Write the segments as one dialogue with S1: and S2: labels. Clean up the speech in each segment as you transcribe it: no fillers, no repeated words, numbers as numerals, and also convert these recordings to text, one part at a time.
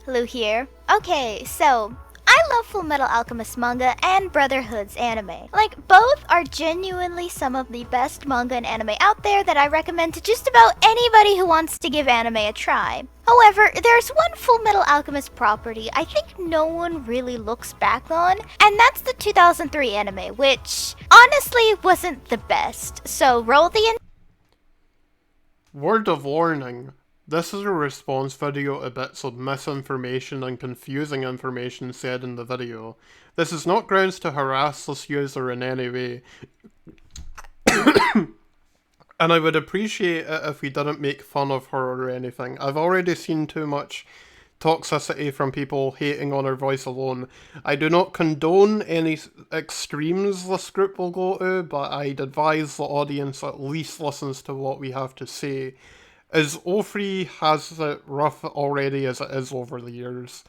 S1: Lu here. Okay, so I love Fullmetal Alchemist manga and Brotherhood's anime. Like, both are genuinely some of the best manga and anime out there that I recommend to just about anybody who wants to give anime a try. However, there's one Fullmetal Alchemist property I think no one really looks back on, and that's the 2003 anime, which honestly wasn't the best. So roll the
S2: Word of warning. This is a response video to bits of misinformation and confusing information said in the video. This is not grounds to harass this user in any way. And I would appreciate it if we didn't make fun of her or anything. I've already seen too much toxicity from people hating on her voice alone. I do not condone any extremes this group will go to, but I'd advise the audience at least listens to what we have to say, as Ofri has it rough already as it is over the years.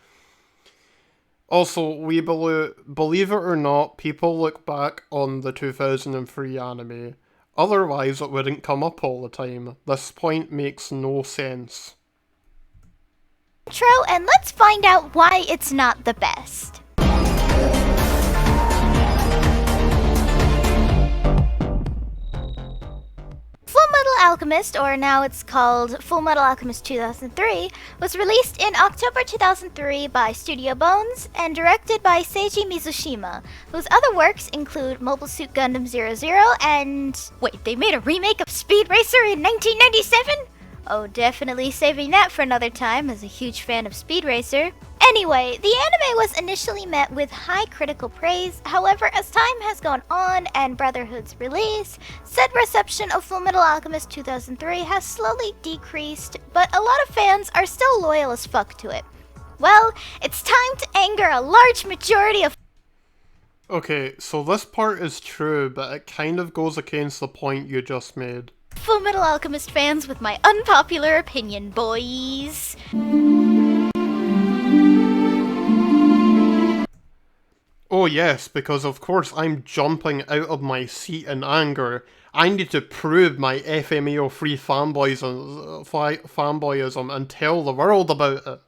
S2: Also, WeebaLu, believe it or not, people look back on the 2003 anime. Otherwise it wouldn't come up all the time. This point makes no sense.
S1: intro and let's find out why it's not the best. Fullmetal Alchemist, or now it's called Fullmetal Alchemist 2003, was released in October 2003 by Studio Bones and directed by Seiji Mizushima, whose other works include Mobile Suit Gundam 00 and... wait, they made a remake of Speed Racer in 1997? Oh, definitely saving that for another time as a huge fan of Speed Racer. Anyway, the anime was initially met with high critical praise. However, as time has gone on and Brotherhood's release, said reception of Fullmetal Alchemist 2003 has slowly decreased, but a lot of fans are still loyal as fuck to it. Well, it's time to anger a large majority of...
S2: Okay, so this part is true, but it kind of goes against the point you just made.
S1: Fullmetal Alchemist fans with my unpopular opinion, boys.
S2: Oh yes, because of course I'm jumping out of my seat in anger. I need to prove my FMAO-free fanboyism and tell the world about it.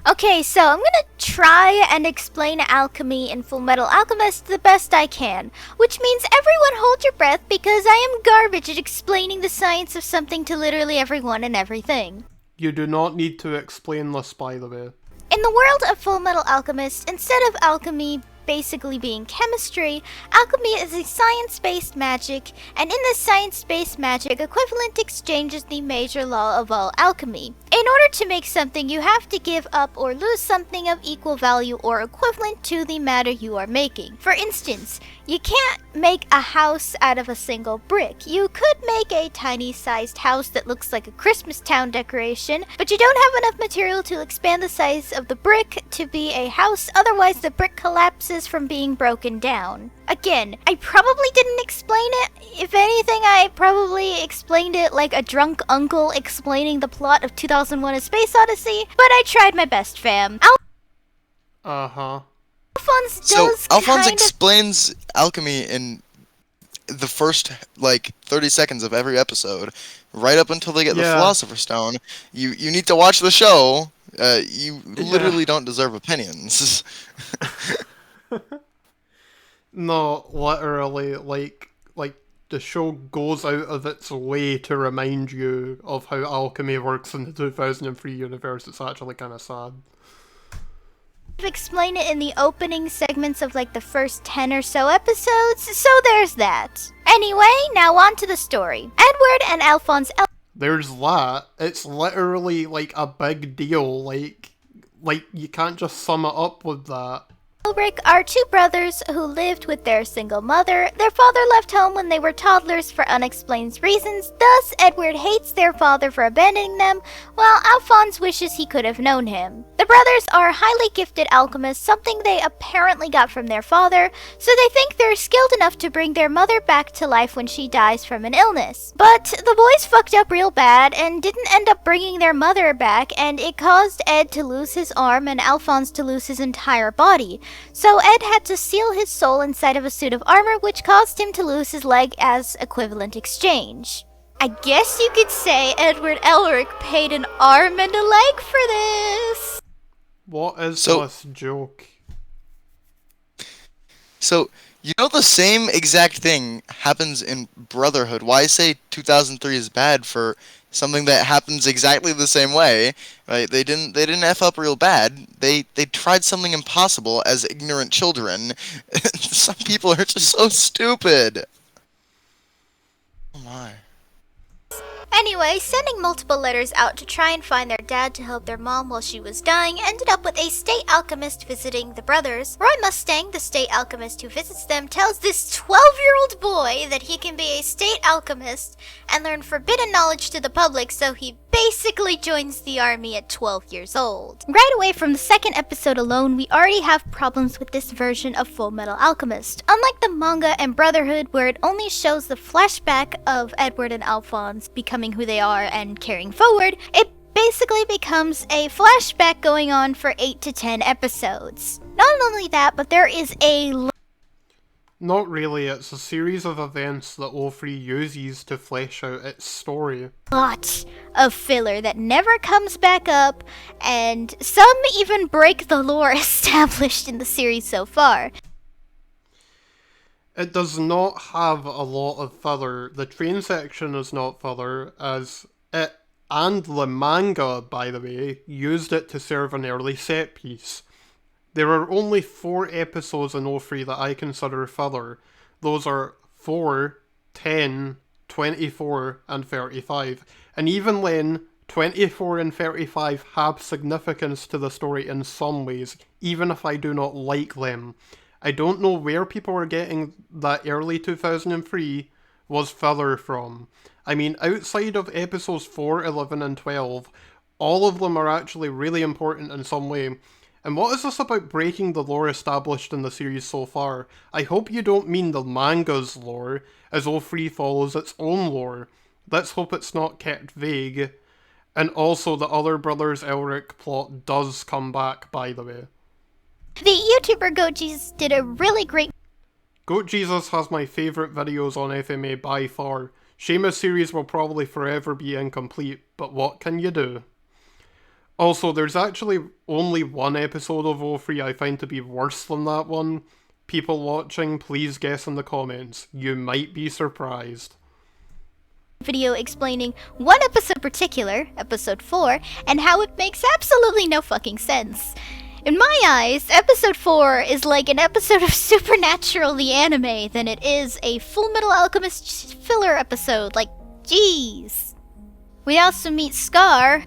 S1: Okay, so I'm gonna try and explain alchemy in Fullmetal Alchemist the best I can, which means everyone hold your breath because I am garbage at explaining the science of something to literally everyone and everything.
S2: You do not need to explain this, by the way.
S1: In the world of Fullmetal Alchemist, instead of alchemy basically being chemistry, alchemy is a science-based magic, and in this science-based magic, equivalent exchange is the major law of all alchemy. In order to make something, you have to give up or lose something of equal value or equivalent to the matter you are making. For instance, you can't make a house out of a single brick. You could make a tiny-sized house that looks like a Christmas town decoration, but you don't have enough material to expand the size of the brick to be a house, otherwise the brick collapses from being broken down. Again, I probably didn't explain it. If anything, I probably explained it like a drunk uncle explaining the plot of 2001: A Space Odyssey, but I tried my best, fam.
S2: Uh-huh.
S3: Alphonse explains alchemy in the first, 30 seconds of every episode, right up until they get the Philosopher's Stone. You need to watch the show. You literally don't deserve opinions.
S2: No, literally, like the show goes out of its way to remind you of how alchemy works in the 2003 universe. It's actually kind of sad.
S1: Explain it in the opening segments of the first 10 or so episodes, so there's that. Anyway, now on to the story. Edward and Alphonse...
S2: There's that. It's literally a big deal. Like you can't just sum it up with that.
S1: Ulrich are two brothers who lived with their single mother. Their father left home when they were toddlers for unexplained reasons, thus Edward hates their father for abandoning them, while Alphonse wishes he could have known him. The brothers are highly gifted alchemists, something they apparently got from their father, so they think they're skilled enough to bring their mother back to life when she dies from an illness. But the boys fucked up real bad and didn't end up bringing their mother back, and it caused Ed to lose his arm and Alphonse to lose his entire body. So Ed had to seal his soul inside of a suit of armor, which caused him to lose his leg as equivalent exchange. I guess you could say Edward Elric paid an arm and a leg for this.
S2: What is this joke?
S3: So, you know the same exact thing happens in Brotherhood. Why say 2003 is bad for something that happens exactly the same way? Right? They didn't F up real bad. They tried something impossible as ignorant children. Some people are just so stupid. Oh my.
S1: Anyway, sending multiple letters out to try and find their dad to help their mom while she was dying ended up with a state alchemist visiting the brothers. Roy Mustang, the state alchemist who visits them, tells this 12-year-old boy that he can be a state alchemist and learn forbidden knowledge to the public, so he basically joins the army at 12 years old. Right away from the second episode alone, we already have problems with this version of Fullmetal Alchemist. Unlike the manga and Brotherhood, where it only shows the flashback of Edward and Alphonse becoming who they are and carrying forward, it basically becomes a flashback going on for 8 to 10 episodes. Not only that, but there is a
S2: Not really, it's a series of events that O3 uses to flesh out its story.
S1: Lot of filler that never comes back up, and some even break the lore established in the series so far.
S2: It does not have a lot of filler. The train section is not filler, as it and the manga, by the way, used it to serve an early set piece. There are only 4 episodes in O3 that I consider filler. Those are 4, 10, 24, and 35. And even then, 24 and 35 have significance to the story in some ways, even if I do not like them. I don't know where people are getting that early 2003 was filler from. I mean, outside of episodes 4, 11, and 12, all of them are actually really important in some way. And what is this about breaking the lore established in the series so far? I hope you don't mean the manga's lore, as O3 follows its own lore. Let's hope it's not kept vague. And also the other Brothers Elric plot does come back, by the way.
S1: The YouTuber Goatjesus did a really great
S2: Goatjesus has my favourite videos on FMA by far. Seamus series will probably forever be incomplete, but what can you do? Also, there's actually only one episode of O3 I find to be worse than that one. People watching, please guess in the comments. You might be surprised.
S1: Video explaining one episode in particular, episode 4, and how it makes absolutely no fucking sense. In my eyes, episode 4 is like an episode of Supernatural the anime than it is a Fullmetal Alchemist filler episode. Like, jeez. We also meet Scar.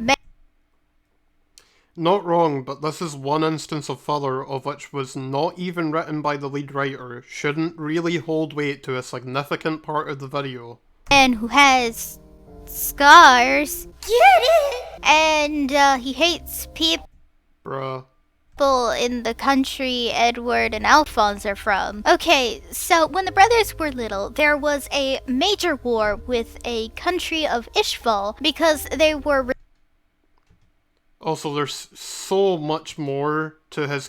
S2: Not wrong, but this is one instance of filler of which was not even written by the lead writer, shouldn't really hold weight to a significant part of the video.
S1: And who has scars. Get it! And he hates people.
S2: Bruh.
S1: In the country Edward and Alphonse are from. Okay, so when the brothers were little, there was a major war with a country of Ishval because they were...
S2: Also, there's so much more to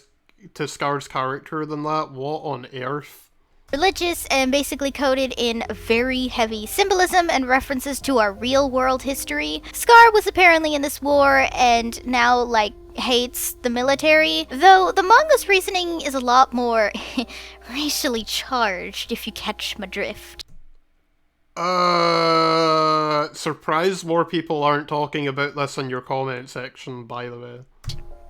S2: Scar's character than that. What on earth?
S1: Religious and basically coded in very heavy symbolism and references to our real world history. Scar was apparently in this war and now, like, hates the military, though the manga's reasoning is a lot more racially charged, if you catch my drift.
S2: Surprised more people aren't talking about this in your comment section, by the way.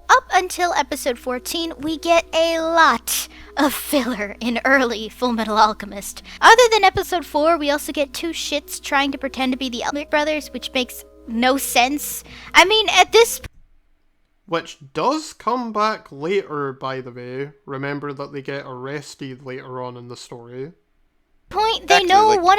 S1: Up until episode 14, we get a lot of filler in early Fullmetal Alchemist. Other than episode 4, we also get 2 shits trying to pretend to be the Elric brothers, which makes no sense. I mean, at this
S2: which does come back later, by the way. Remember that they get arrested later on in the story.
S1: They know like, one.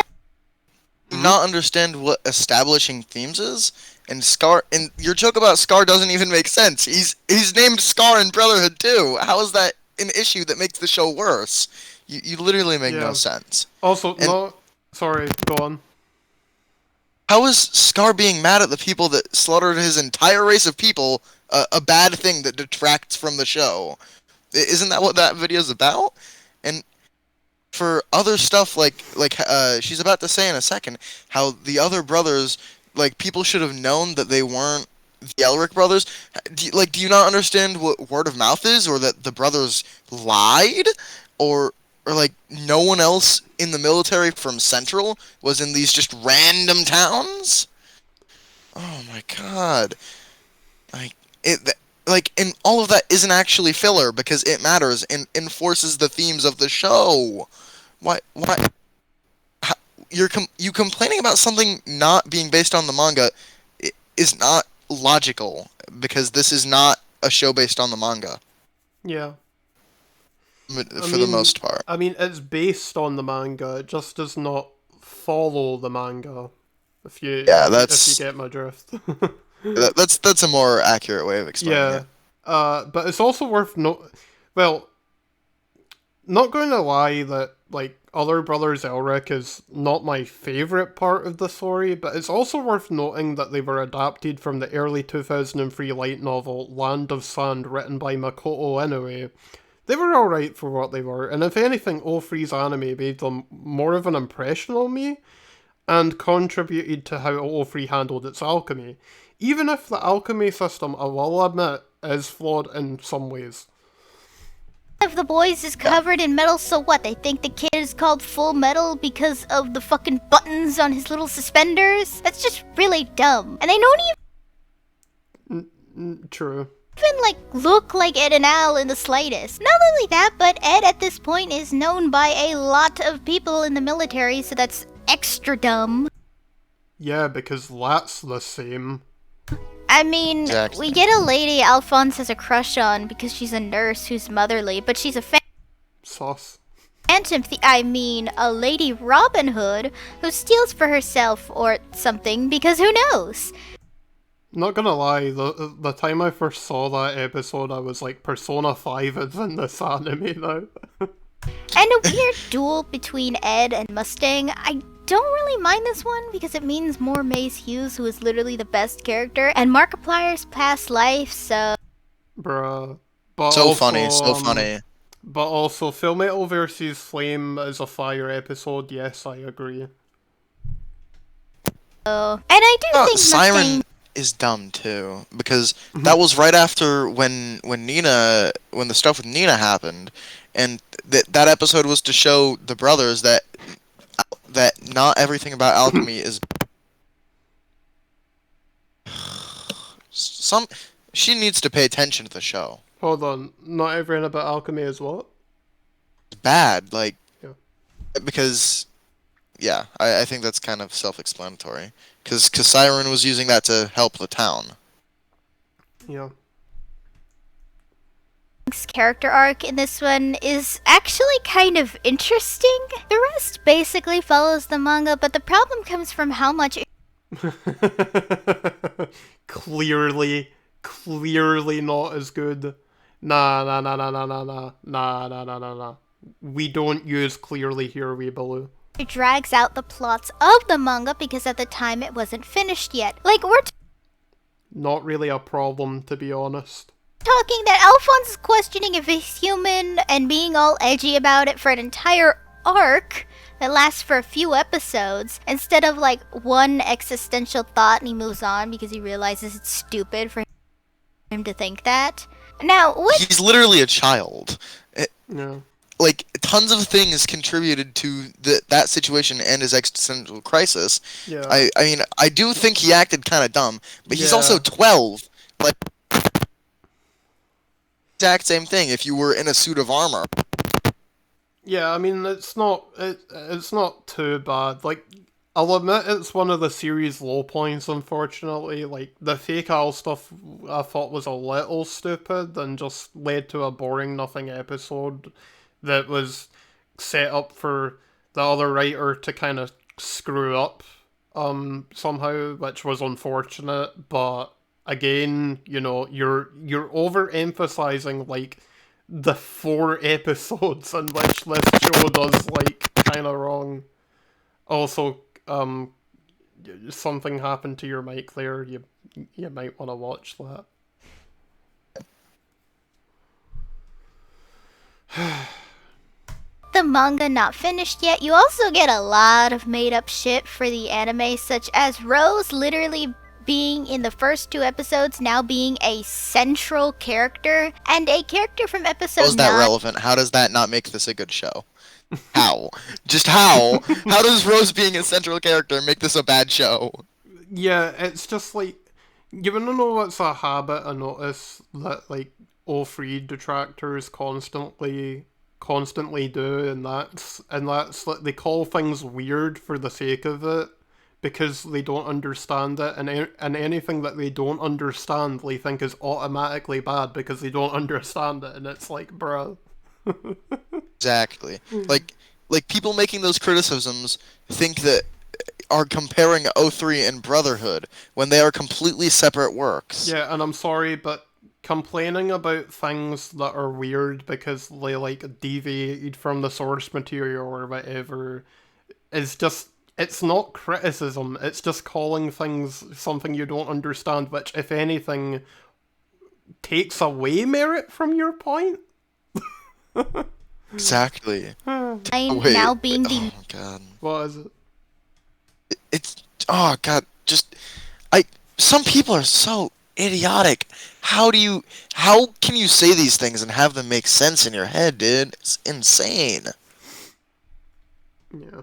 S3: Not understand what establishing themes is, and Scar. And your joke about Scar doesn't even make sense. He's named Scar in Brotherhood too. How is that an issue that makes the show worse? You literally make no sense.
S2: Also, sorry, go on.
S3: How is Scar being mad at the people that slaughtered his entire race of people a bad thing that detracts from the show? Isn't that what that video is about? And for other stuff like she's about to say in a second, how the other brothers, like, people should have known that they weren't the Elric brothers. Do you not understand what word of mouth is, or that the brothers lied, or like no one else in the military from Central was in these just random towns? Oh my god. Like and all of that isn't actually filler because it matters and enforces the themes of the show. Why you complaining about something not being based on the manga is not logical, because this is not a show based on the manga.
S2: Yeah.
S3: For the most part.
S2: I mean, it's based on the manga. It just does not follow the manga. If you get my drift.
S3: That's a more accurate way of explaining it.
S2: But it's also worth well, not going to lie that like Other Brothers Elric is not my favorite part of the story, but it's also worth noting that they were adapted from the early 2003 light novel Land of Sand, written by Makoto Inoue. They were alright for what they were, and if anything, O3's anime made them more of an impression on me, and contributed to how O3 handled its alchemy. Even if the alchemy system, I will admit, is flawed in some ways.
S1: If the boys is covered in metal, so what? They think the kid is called Full Metal because of the fucking buttons on his little suspenders? That's just really dumb. And they don't
S2: even... True.
S1: Even, like, look like Ed and Al in the slightest. Not only that, but Ed at this point is known by a lot of people in the military, so that's extra dumb.
S2: Yeah, because that's the same.
S1: I mean, exactly. We get a lady Alphonse has a crush on because she's a nurse who's motherly, but she's a
S2: Sauce.
S1: Phantom a Lady Robin Hood who steals for herself or something, because who knows?
S2: Not gonna lie, the time I first saw that episode, I was like, Persona 5 is in this anime now.
S1: And a weird duel between Ed and Mustang. I don't really mind this one because it means more Mace Hughes, who is literally the best character, and Markiplier's past life, so...
S2: Bruh. But
S3: so
S2: also,
S3: funny.
S2: But also, Fullmetal vs. Flame is a fire episode, yes, I agree.
S1: Oh, and I do think
S3: Siren
S1: Mustang...
S3: is dumb too, because that was right after when the stuff with Nina happened, and that episode was to show the brothers that not everything about alchemy is she needs to pay attention to the show.
S2: Hold on, not everything about alchemy is what?
S3: Bad, like,
S2: yeah.
S3: Because yeah, I think that's kind of self-explanatory. Because Siren was using that to help the town.
S2: Yeah.
S1: Character arc in this one is actually kind of interesting. The rest basically follows the manga, but the problem comes from how much...
S2: Clearly not as good. Nah. We don't use clearly here, WeebaLu.
S1: It drags out the plots of the manga because at the time it wasn't finished yet. Like, we're
S2: not really a problem, to be honest.
S1: Talking that Alphonse is questioning if he's human and being all edgy about it for an entire arc that lasts for a few episodes instead of like one existential thought, and he moves on because he realizes it's stupid for him to think that. Now,
S3: he's literally a child.
S2: No.
S3: Like, tons of things contributed to that situation and his existential crisis.
S2: Yeah.
S3: I mean, I do think he acted kind of dumb, but he's also 12. Like, exact same thing if you were in a suit of armor.
S2: Yeah, I mean, it's not too bad. Like, I'll admit it's one of the series' low points, unfortunately. Like, the fake owl stuff I thought was a little stupid and just led to a boring nothing episode that was set up for the other writer to kind of screw up somehow, which was unfortunate. But again, you know, you're overemphasizing like the 4 episodes in which this show does like kind of wrong. Also, something happened to your mic there. You might want to watch that.
S1: The manga not finished yet, you also get a lot of made-up shit for the anime, such as Rose literally being in the first 2 episodes now being a central character, and a character from episode 9...
S3: How is that relevant? How does that not make this a good show? How? Just how? How does Rose being a central character make this a bad show?
S2: Yeah, it's just like, you wanna know what's a habit I notice that like all three detractors constantly do, and that's like they call things weird for the sake of it because they don't understand it, and anything that they don't understand they think is automatically bad because they don't understand it, and it's like, bruh.
S3: Exactly. Like people making those criticisms think that are comparing O3 and Brotherhood when they are completely separate works.
S2: Yeah, and I'm sorry, but complaining about things that are weird because they like deviated from the source material or whatever is just, it's not criticism, it's just calling things something you don't understand, which if anything takes away merit from your point.
S3: Exactly.
S1: Now being the...
S3: Oh god.
S2: What is it?
S3: It's, oh god, just some people are so idiotic. How can you say these things and have them make sense in your head, dude? It's insane.
S2: Yeah.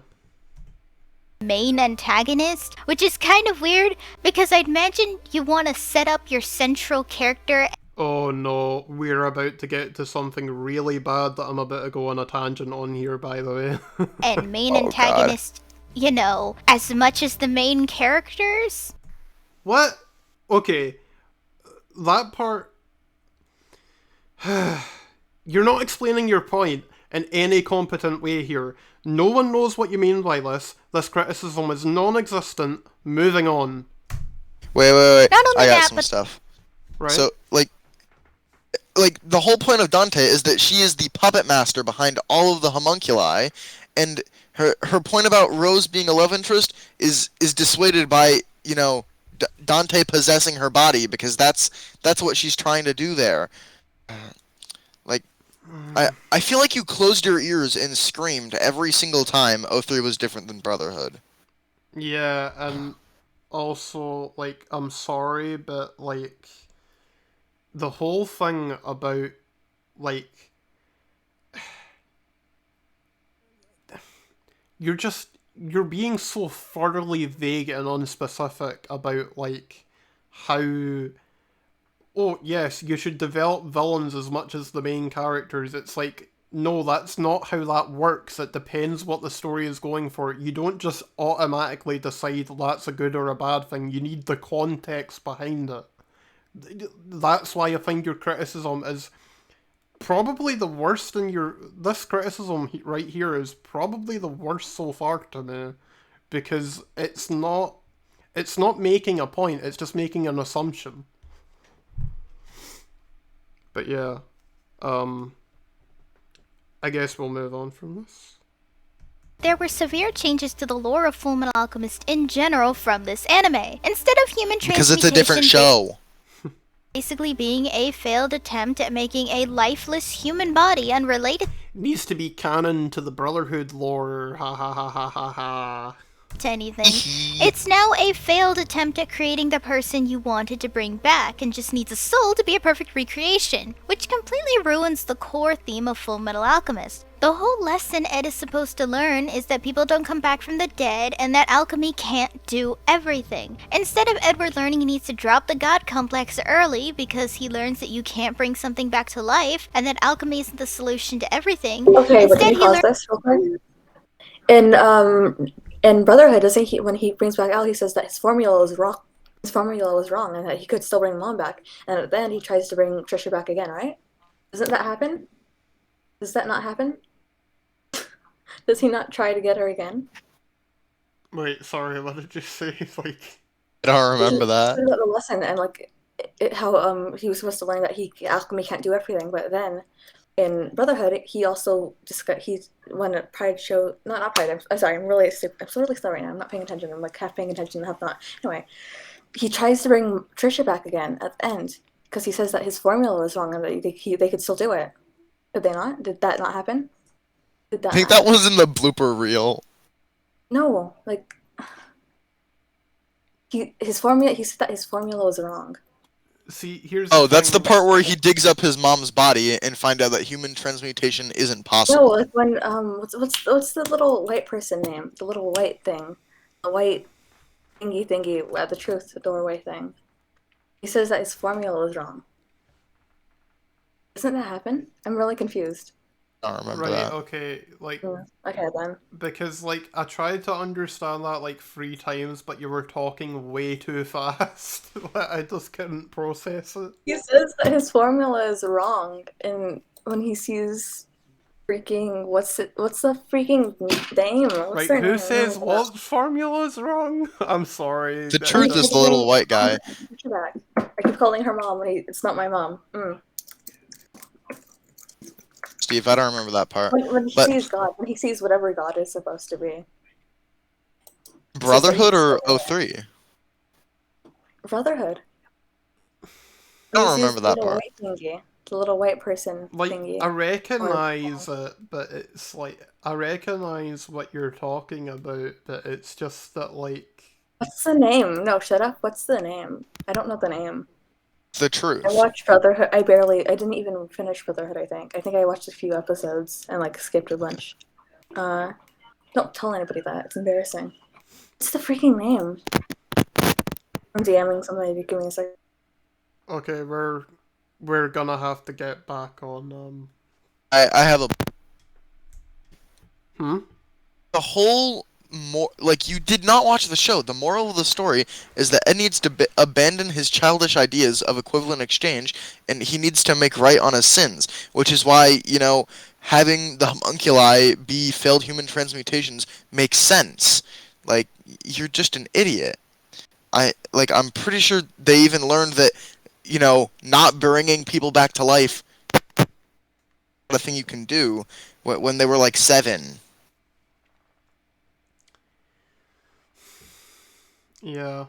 S1: Main antagonist, which is kind of weird because I'd imagine you want to set up your central character.
S2: Oh no, we're about to get to something really bad that I'm about to go on a tangent on here, by the way.
S1: And main antagonist, you know, as much as the main characters.
S2: What? Okay, that part... You're not explaining your point in any competent way here. No one knows what you mean by this. This criticism is non-existent. Moving on.
S3: Wait.
S1: Not only
S3: I got
S1: that,
S3: some
S1: but...
S3: stuff.
S2: Right?
S3: So, like the whole point of Dante is that she is the puppet master behind all of the homunculi, and her point about Rose being a love interest is dissuaded by, you know, Dante possessing her body, because that's what she's trying to do there. Like, I feel like you closed your ears and screamed every single time O3 was different than Brotherhood.
S2: Yeah, and also, like, I'm sorry, but, like, the whole thing about, like, you're being so thoroughly vague and unspecific about, like, how... Oh, yes, you should develop villains as much as the main characters. It's like, no, that's not how that works. It depends what the story is going for. You don't just automatically decide that's a good or a bad thing. You need the context behind it. That's why I think your criticism is probably the worst in your... This criticism right here is probably the worst so far to me. Because it's not making a point, it's just making an assumption. But yeah, I guess we'll move on from this.
S1: There were severe changes to the lore of Fullmetal Alchemist in general from this anime. Instead of human transmutation...
S3: Because it's a different show.
S1: Basically being a failed attempt at making a lifeless human body unrelated...
S2: Needs to be canon to the Brotherhood lore, ha ha ha ha ha ha.
S1: ...to anything. It's now a failed attempt at creating the person you wanted to bring back, and just needs a soul to be a perfect recreation, which completely ruins the core theme of Fullmetal Alchemist. The whole lesson Ed is supposed to learn is that people don't come back from the dead, and that alchemy can't do everything. Instead of Edward learning he needs to drop the god complex early, because he learns that you can't bring something back to life, and that alchemy isn't the solution to everything.
S4: Okay, but
S1: Instead,
S4: can you pause this real quick? In Brotherhood, doesn't he, when he brings back Al, he says that his formula was wrong. His formula was wrong, and that he could still bring Mom back. And at the end, he tries to bring Trisha back again, right? Doesn't that happen? Does that not happen? Does he not try to get her again?
S2: Wait, sorry, what did you say? Like,
S3: I don't remember that.
S4: About the lesson and like how he was supposed to learn that alchemy can't do everything, but then in Brotherhood, he also when a Pride show, not Pride. I'm sorry, I'm really stupid. I'm so really slow right now. I'm not paying attention. I'm like half paying attention, half not. Anyway, he tries to bring Trisha back again at the end because he says that his formula was wrong and that they could still do it. Did they not? Did that not happen? Did that
S3: I think that
S4: happen?
S3: was in the blooper reel.
S4: No, like his formula. He said that his formula was wrong.
S2: See, here's the
S3: Oh, that's the
S2: thing.
S3: part where he digs up his mom's body and find out that human transmutation isn't
S4: No,
S3: possible.
S4: like when what's the little white person name? The little white thing, the white thingy at the truth doorway thing. He says that his formula was wrong. Doesn't that happen? I'm really confused.
S3: I don't remember
S2: Right,
S3: that.
S2: okay, like,
S4: Okay then.
S2: because, like, I tried to understand that, like, 3 times, but you were talking way too fast. I just couldn't process it.
S4: He says that his formula is wrong, and when he sees freaking what's the freaking name? What's
S2: Right,
S4: their
S2: who
S4: name?
S2: says what formula's wrong? I'm sorry.
S3: The
S4: When
S3: truth
S4: he
S3: is
S4: keeps
S3: the little
S4: saying,
S3: white guy.
S4: I keep calling her mom when it's not my mom.
S3: Steve, I don't remember that part.
S4: When he
S3: But
S4: sees God, when he sees whatever God is supposed to be, he says that
S3: Brotherhood
S4: he's
S3: or
S4: formula.
S3: '03?
S4: Brotherhood.
S3: I
S4: When he
S3: don't
S4: sees
S3: remember
S4: the
S3: that
S4: little
S3: part.
S4: white thingy, the little white person
S2: Like, I
S4: thingy. Or
S2: recognize it, but it's like, I recognize what you're talking about, but it's just that, like,
S4: what's the name? No, shut up. What's the name? I don't know the name.
S3: The
S4: I
S3: truth.
S4: watched Brotherhood. I didn't even finish Brotherhood, I think. I think I watched a few episodes and like skipped a bunch. Uh, don't tell anybody that. It's embarrassing. What's the freaking name? I'm DMing somebody. Give me a second.
S2: okay, we're gonna have to get back on,
S3: I have a
S2: hmm?
S3: the whole like you did not watch the show. The moral of the story is that Ed needs to abandon his childish ideas of equivalent exchange, and he needs to make right on his sins. Which is why having the homunculi be failed human transmutations makes sense. Like you're just an idiot. I'm pretty sure they even learned that not bringing people back to life a thing you can do when they were like 7.
S2: Yeah.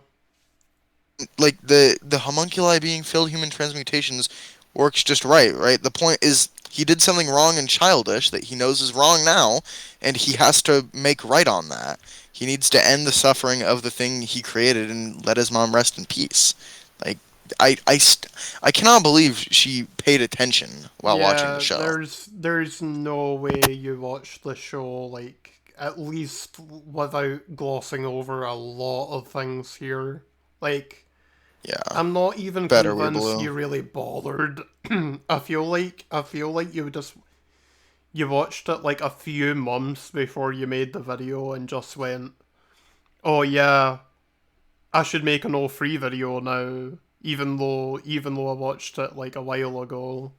S3: Like the homunculi being filled human transmutations works just right? The point is he did something wrong and childish that he knows is wrong now, and he has to make right on that. He needs to end the suffering of the thing he created and let his mom rest in peace. Like I cannot believe she paid attention while watching the
S2: Yeah,
S3: show.
S2: there's no way you watch the show, like, at least without glossing over a lot of things here. Like,
S3: Yeah,
S2: I'm not even
S3: better
S2: convinced
S3: WeebaLu.
S2: you really bothered. I feel like you watched it like a few months before you made the video and just went, "Oh yeah, I should make an all-free video now," even though I watched it like a while ago.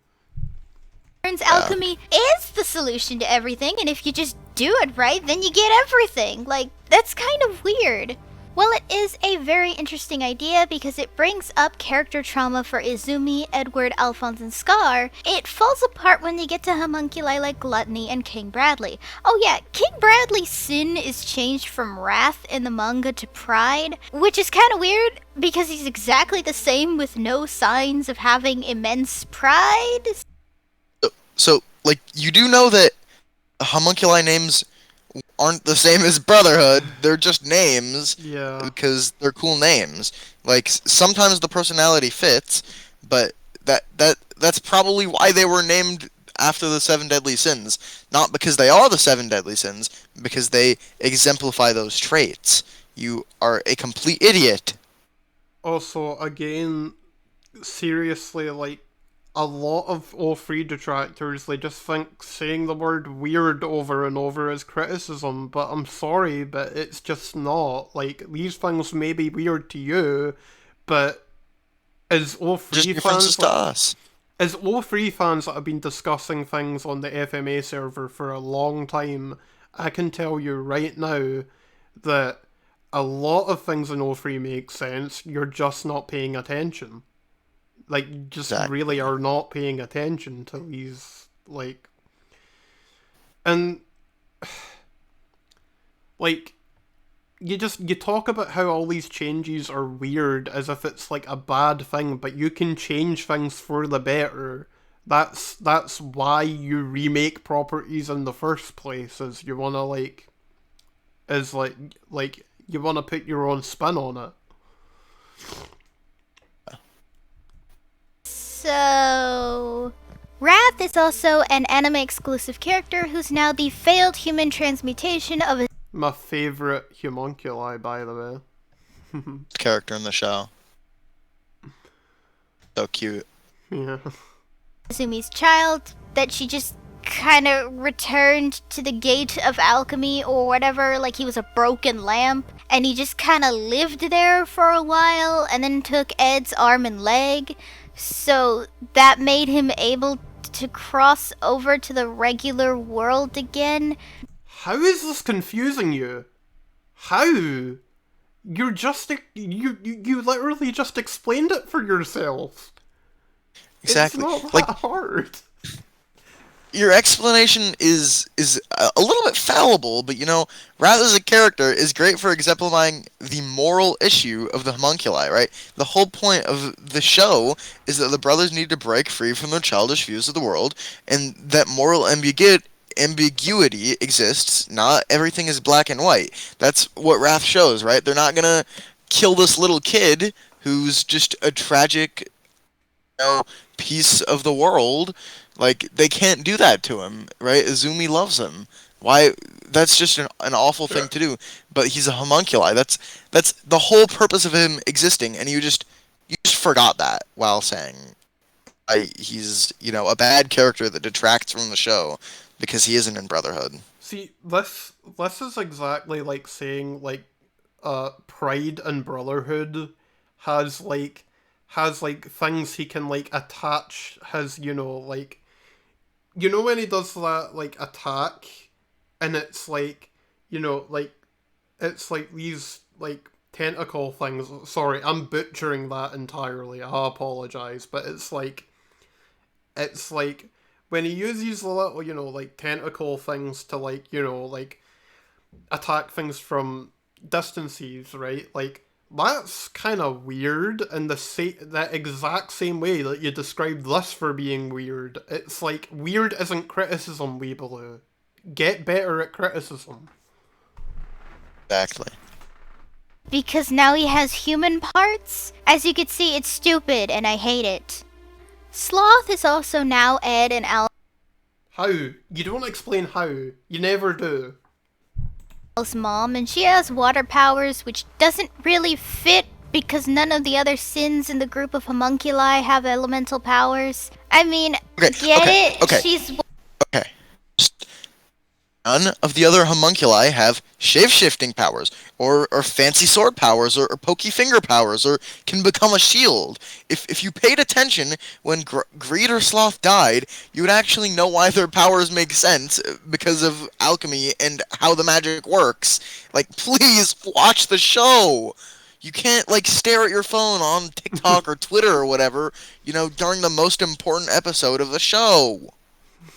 S1: Turns
S3: Yeah.
S1: alchemy is the solution to everything, and if you just do it right, then you get everything. Like, that's kind of weird. Well, it is a very interesting idea because it brings up character trauma for Izumi, Edward, Alphonse, and Scar. It falls apart when you get to homunculi like Gluttony and King Bradley. Oh yeah, King Bradley's sin is changed from wrath in the manga to pride, which is kind of weird because he's exactly the same with no signs of having immense pride.
S3: So like you do know that homunculi names aren't the same as Brotherhood. They're just names
S2: Yeah.
S3: because they're cool names. Like sometimes the personality fits, but that's probably why they were named after the 7 deadly sins, not because they are the 7 deadly sins, because they exemplify those traits. You are a complete idiot.
S2: Also, again, seriously, like, a lot of O3 detractors, they just think saying the word weird over and over is criticism, but I'm sorry, but it's just not. Like, these things may be weird to you, but as
S3: Just
S2: O3
S3: differences
S2: fans,
S3: to us.
S2: as O3 fans that have been discussing things on the FMA server for a long time, I can tell you right now that a lot of things in O3 make sense, you're just not paying attention. Like, you just
S3: Exactly.
S2: really are not paying attention to these, like... And, like, you talk about how all these changes are weird as if it's, like, a bad thing, but you can change things for the better. That's why you remake properties in the first place, is you wanna like you wanna put your own spin on it.
S1: So, Wrath is also an anime exclusive character who's now the failed human transmutation of a
S2: My favorite homunculi, by the way.
S3: Character in the show. So cute.
S2: Yeah.
S1: Azumi's child that she just kind of returned to the gate of alchemy or whatever, like he was a broken lamp, and he just kind of lived there for a while and then took Ed's arm and leg, so that made him able to cross over to the regular world again.
S2: How is this confusing you? How? You're just you literally just explained it for yourself.
S3: Exactly.
S2: It's not
S3: like
S2: that hard.
S3: Your explanation is a little bit fallible, but you know, Wrath as a character is great for exemplifying the moral issue of the homunculi, right? The whole point of the show is that the brothers need to break free from their childish views of the world, and that moral ambiguity exists. Not everything is black and white. That's what Wrath shows, right? They're not gonna kill this little kid who's just a tragic, you know, piece of the world. Like, they can't do that to him, right? Izumi loves him. Why? That's just an awful thing to do. But he's a homunculi. That's the whole purpose of him existing, and you just forgot that while saying he's, you know, a bad character that detracts from the show because he isn't in Brotherhood.
S2: See, this is exactly like saying like Pride and Brotherhood has like things he can like attach his, you know, like, you know, when he does that like attack and it's like, you know, like it's like these like tentacle things. Sorry, I'm butchering that entirely. I apologize, but it's like when he uses the little, you know, like tentacle things to like, you know, like attack things from distances, right? Like, that's kind of weird in that exact same way that you described this for being weird. It's like, weird isn't criticism, WeebaLu. Get better at criticism.
S3: Exactly.
S1: Because now he has human parts? As you can see, it's stupid and I hate it. Sloth is also now Ed and Al's
S2: How? You don't explain how. You never do.
S1: mom, and she has water powers, which doesn't really fit because none of the other sins in the group of homunculi have elemental powers. I mean,
S3: Okay.
S1: She's...
S3: Okay. None of the other homunculi have shape-shifting powers, or fancy sword powers, or pokey finger powers, or can become a shield. If you paid attention when Greed or Sloth died, you would actually know why their powers make sense because of alchemy and how the magic works. Like, please watch the show! You can't, like, stare at your phone on TikTok or Twitter or whatever, you know, during the most important episode of the show.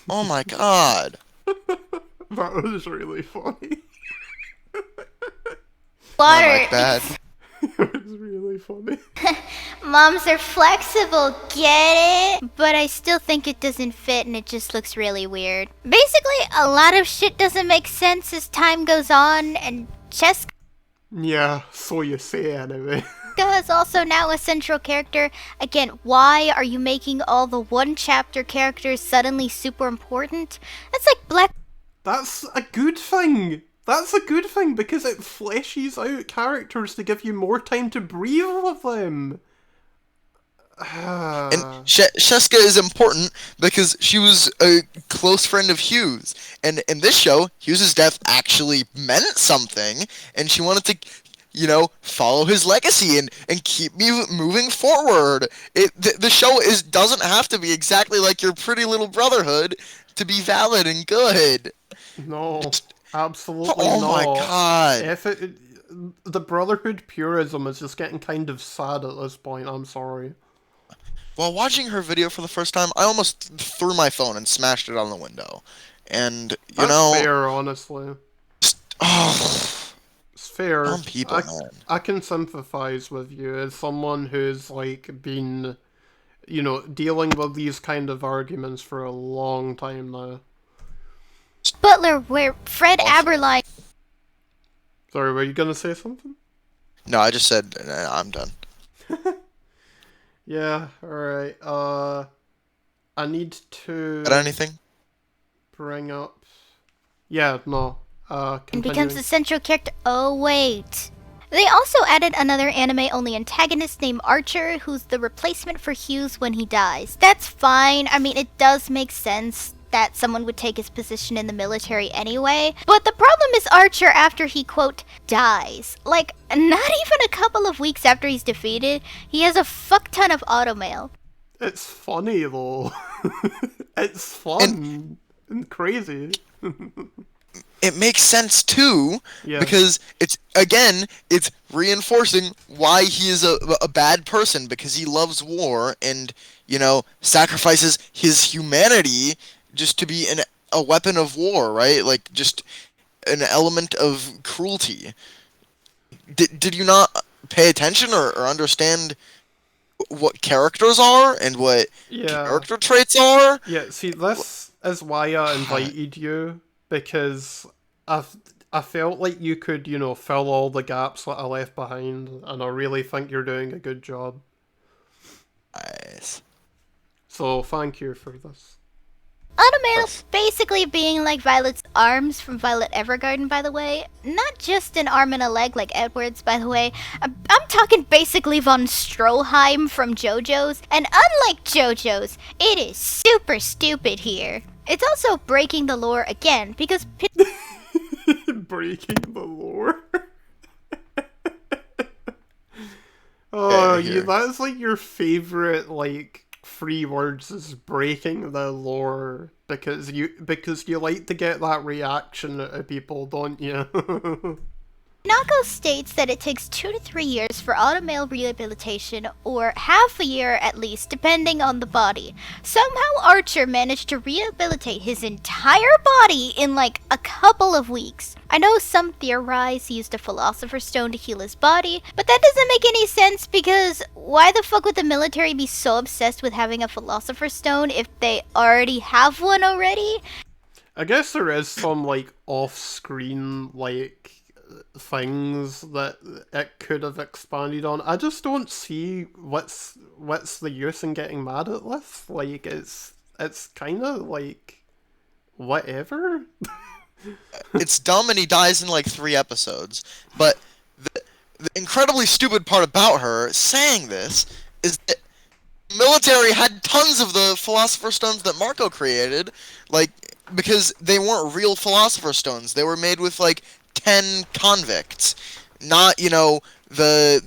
S3: Oh my god.
S2: That was really funny.
S1: Water.
S3: Not like that.
S2: It was really funny.
S1: Moms are flexible, get it? But I still think it doesn't fit and it just looks really weird. Basically, a lot of shit doesn't make sense as time goes on, and Cheska
S2: Yeah, so you say anyway.
S1: is also now a central character. Again, why are you making all the one-chapter characters suddenly super important? That's like Black...
S2: That's a good thing. That's a good thing because it fleshes out characters to give you more time to breathe with them.
S3: And Sheska is important because she was a close friend of Hugh's. And in this show, Hugh's death actually meant something, and she wanted to, you know, follow his legacy and keep me moving forward. The show doesn't have to be exactly like your Pretty Little Brotherhood to be valid and good.
S2: No, absolutely not.
S3: Oh my god.
S2: The Brotherhood purism is just getting kind of sad at this point, I'm sorry.
S3: While watching her video for the first time, I almost threw my phone and smashed it on the window. And,
S2: That's fair, honestly.
S3: Oh,
S2: it's fair.
S3: dumb people, man.
S2: I can sympathize with you as someone who's, like, been you know, dealing with these kind of arguments for a long time now.
S1: Butler, where Fred Aberline.
S2: Sorry, were you gonna say something?
S3: No, I just said I'm done.
S2: Yeah, alright. I need to...
S3: Got anything?
S2: Bring up... Yeah, no.
S1: And becomes the central character. Oh, wait. They also added another anime-only antagonist named Archer, who's the replacement for Hughes when he dies. That's fine. I mean, it does make sense that someone would take his position in the military anyway. But the problem is Archer after he, quote, dies. Like, not even a couple of weeks after he's defeated, he has a fuck ton of automail.
S2: It's funny, though. It's fun and crazy.
S3: It makes sense too, because it's reinforcing why he is a bad person, because he loves war and, you know, sacrifices his humanity just to be a weapon of war, right? Like, just an element of cruelty. Did you not pay attention or understand what characters are and what character traits are?
S2: Yeah, see, this is why I invited you, because I felt like you could, you know, fill all the gaps that I left behind, and I really think you're doing a good job.
S3: Nice.
S2: So, thank you for this.
S1: Automail basically being like Violet's arms from Violet Evergarden, by the way. Not just an arm and a leg like Edward's, by the way. I'm talking basically von Stroheim from JoJo's. And unlike JoJo's, it is super stupid here. It's also breaking the lore again, because...
S2: Breaking the lore? Oh, that's like your favorite, like... 3 words is breaking the lore, because you like to get that reaction out of people, don't you?
S1: Nako states that it takes 2 to 3 years for automail rehabilitation, or half a year at least, depending on the body. Somehow Archer managed to rehabilitate his entire body in like a couple of weeks. I know some theorize he used a Philosopher's Stone to heal his body, but that doesn't make any sense, because why the fuck would the military be so obsessed with having a Philosopher's Stone if they already have one already?
S2: I guess there is some like off-screen like things that it could have expanded on. I just don't see what's the use in getting mad at this. Like, it's kind of like whatever.
S3: It's dumb, and he dies in like 3 episodes. But the incredibly stupid part about her saying this is that the military had tons of the Philosopher's Stones that Marco created, like, because they weren't real Philosopher's Stones. They were made with like 10 convicts, not, you know, the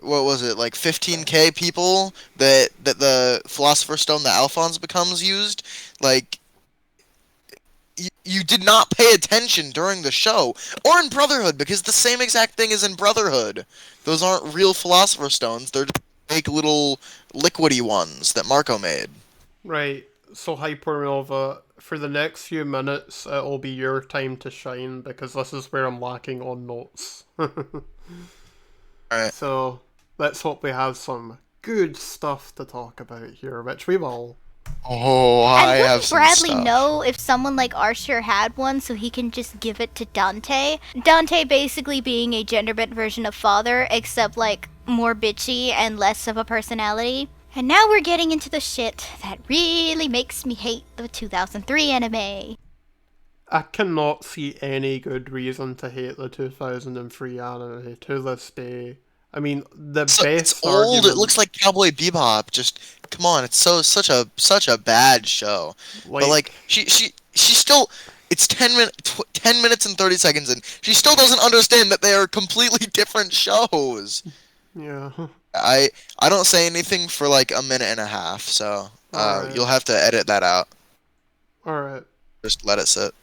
S3: what was it, like 15k people that the Philosopher's Stone that Alphonse becomes used. Like, you did not pay attention during the show or in Brotherhood, because the same exact thing is in Brotherhood. Those aren't real Philosopher's Stones. They're just fake little liquidy ones that Marco made.
S2: Right. So Hypernova, for the next few minutes, it'll be your time to shine, because this is where I'm lacking on notes.
S3: Alright.
S2: So, let's hope we have some good stuff to talk about here, which we will.
S3: Oh, I have some
S1: Bradley
S3: stuff.
S1: know if someone like Archer had one, so he can just give it to Dante? Dante basically being a gender-bent version of father, except like more bitchy and less of a personality. And now we're getting into the shit that really makes me hate the 2003 anime.
S2: I cannot see any good reason to hate the 2003 anime to this day. I mean,
S3: It's old. It looks like Cowboy Bebop. Just come on, it's such a bad show. But like she still, it's 10 minutes and 30 seconds, and she still doesn't understand that they are completely different shows.
S2: Yeah.
S3: I don't say anything for like a minute and a half, so you'll have to edit that out.
S2: Alright.
S3: Just let it sit.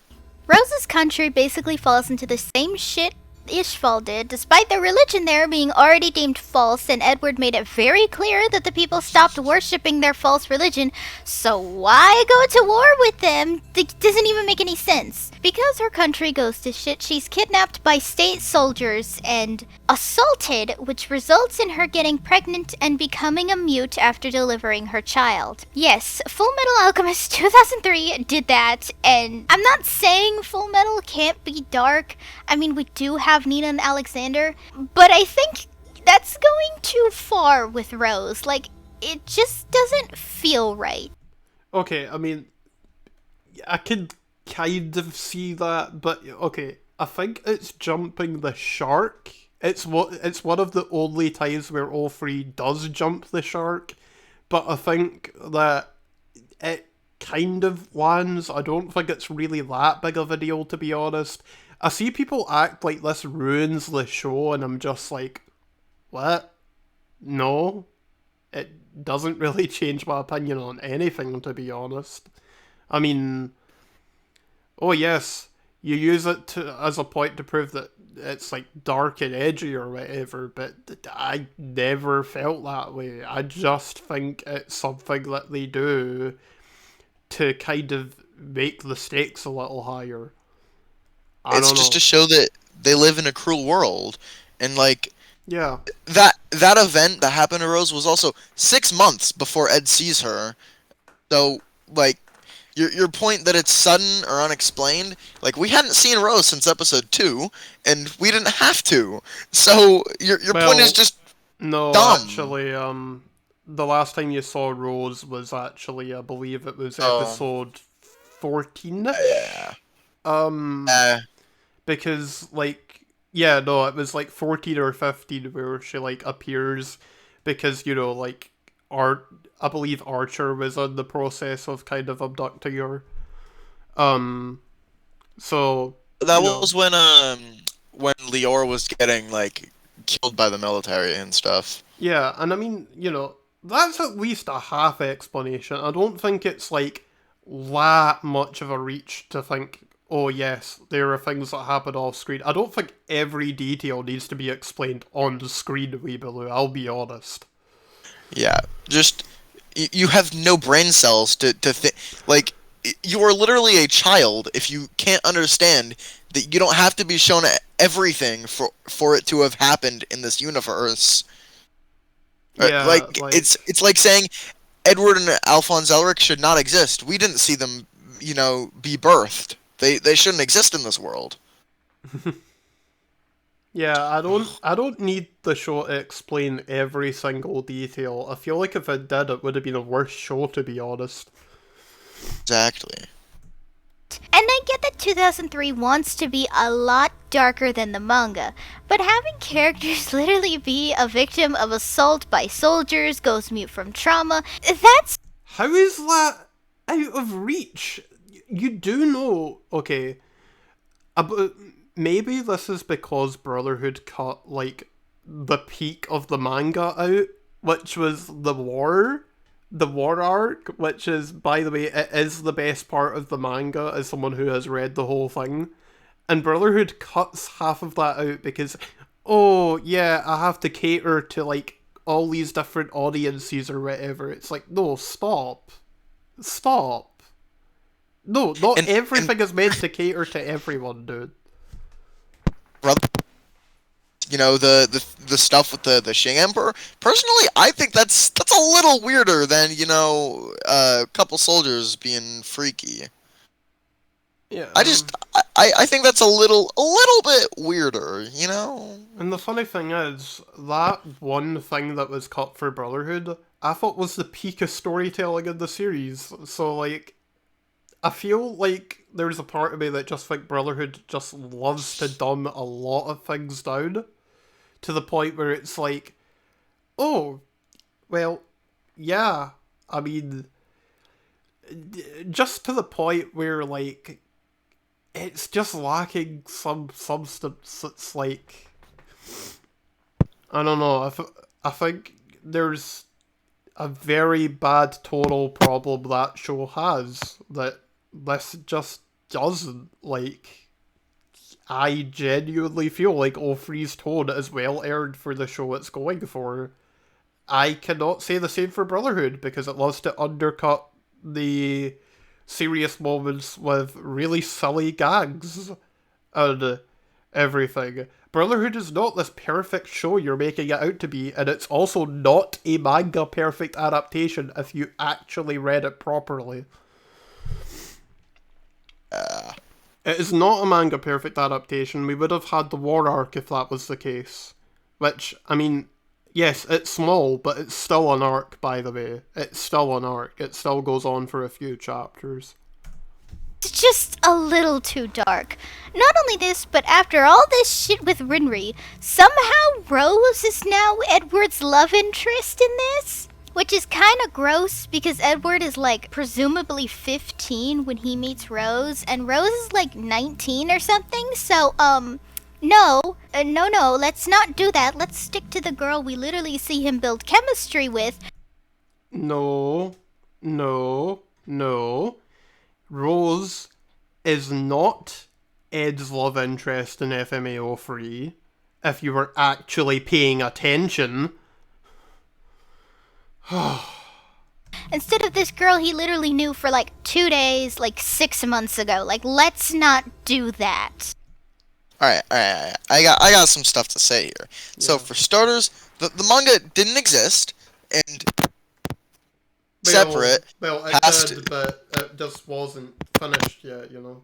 S1: Rose's country basically falls into the same shit Ishval did, despite their religion there being already deemed false, and Edward made it very clear that the people stopped worshipping their false religion, so why go to war with them? It doesn't even make any sense. Because her country goes to shit, she's kidnapped by state soldiers and assaulted, which results in her getting pregnant and becoming a mute after delivering her child. Yes, Fullmetal Alchemist 2003 did that, and I'm not saying Fullmetal can't be dark. I mean, we do have Nina and Alexander, but I think that's going too far with Rose. Like, it just doesn't feel right.
S2: Okay, I mean, I could kind of see that, but okay, I think it's jumping the shark. It's one of the only times where all three does jump the shark, but I think that it kind of lands. I don't think it's really that big of a deal, to be honest. I see people act like this ruins the show, and I'm just like, what? No, it doesn't really change my opinion on anything, to be honest. I mean, oh yes, you use it as a point to prove that it's like dark and edgy or whatever, but I never felt that way. I just think it's something that they do to kind of make the stakes a little higher.
S3: It's just to show that they live in a cruel world, and like,
S2: yeah,
S3: that event that happened to Rose was also 6 months before Ed sees her. So like, your point that it's sudden or unexplained, like, we hadn't seen Rose since episode 2, and we didn't have to. So your point is just
S2: no,
S3: dumb.
S2: Actually, the last time you saw Rose was actually, I believe it was episode 14.
S3: Yeah.
S2: Because, like, yeah, no, it was like 14 or 15 where she, like, appears because, you know, like, I believe Archer was in the process of kind of abducting her. So
S3: that was when Lior was getting, like, killed by the military and stuff.
S2: Yeah, and I mean, you know, that's at least a half explanation. I don't think it's, like, that much of a reach to think, oh yes, there are things that happen off screen. I don't think every detail needs to be explained on the screen, WeebaLu, I'll be honest.
S3: Yeah, just, you have no brain cells to think. Like, you are literally a child if you can't understand that you don't have to be shown everything for it to have happened in this universe.
S2: Yeah,
S3: like it's like saying Edward and Alphonse Elric should not exist. We didn't see them, you know, be birthed. They shouldn't exist in this world.
S2: Yeah, I don't need the show to explain every single detail. I feel like if it did, it would have been a worse show, to be honest.
S3: Exactly.
S1: And I get that 2003 wants to be a lot darker than the manga, but having characters literally be a victim of assault by soldiers, goes mute from trauma, that's...
S2: How is that out of reach? You do know, okay, maybe this is because Brotherhood cut, like, the peak of the manga out, which was the war arc, which is, by the way, it is the best part of the manga as someone who has read the whole thing. And Brotherhood cuts half of that out because, oh, yeah, I have to cater to, like, all these different audiences or whatever. It's like, no, stop. No, not everything is meant to cater to everyone, dude.
S3: You know, the stuff with the Shing Emperor. Personally, I think that's a little weirder than, you know, a couple soldiers being freaky.
S2: Yeah.
S3: I think that's a little bit weirder, you know?
S2: And the funny thing is, that one thing that was cut for Brotherhood, I thought was the peak of storytelling in the series. So, like, I feel like there's a part of me that just think Brotherhood just loves to dumb a lot of things down. To the point where it's like, oh, well, yeah, I mean, just to the point where, like, it's just lacking some substance. It's like, I don't know, I think there's a very bad tonal problem that show has that this just doesn't. Like, I genuinely feel like Ofri's tone is well earned for the show it's going for. I cannot say the same for Brotherhood, because it loves to undercut the serious moments with really silly gags and everything. Brotherhood is not this perfect show you're making it out to be, and it's also not a manga perfect adaptation if you actually read it properly. It is not a manga perfect adaptation. We would have had the war arc if that was the case. Which, I mean, yes, it's small, but it's still an arc, by the way. It's still an arc. It still goes on for a few chapters.
S1: It's just a little too dark. Not only this, but after all this shit with Rinri, somehow Rose is now Edward's love interest in this? Which is kind of gross because Edward is like presumably 15 when he meets Rose, and Rose is like 19 or something, so, no, let's not do that. Let's stick to the girl we literally see him build chemistry with.
S2: No. Rose is not Ed's love interest in FMAO3, if you were actually paying attention.
S1: Instead of this girl he literally knew for like 2 days, like 6 months ago. Like, let's not do that.
S3: Alright. I got some stuff to say here. Yeah. So for starters, the manga didn't exist, and separate.
S2: Well, it did, but it just wasn't finished yet, you know.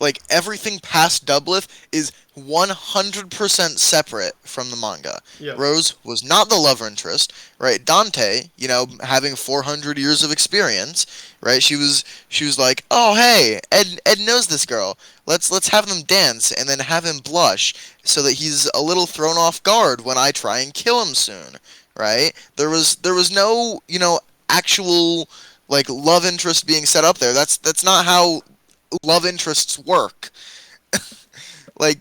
S3: Like, everything past Doubleth is 100% separate from the manga.
S2: Yeah.
S3: Rose was not the love interest, right? Dante, you know, having 400 years of experience, right? She was like, oh, hey, Ed knows this girl. Let's have them dance and then have him blush so that he's a little thrown off guard when I try and kill him soon, right? There was no, you know, actual, like, love interest being set up there. That's not how love interests work. Like,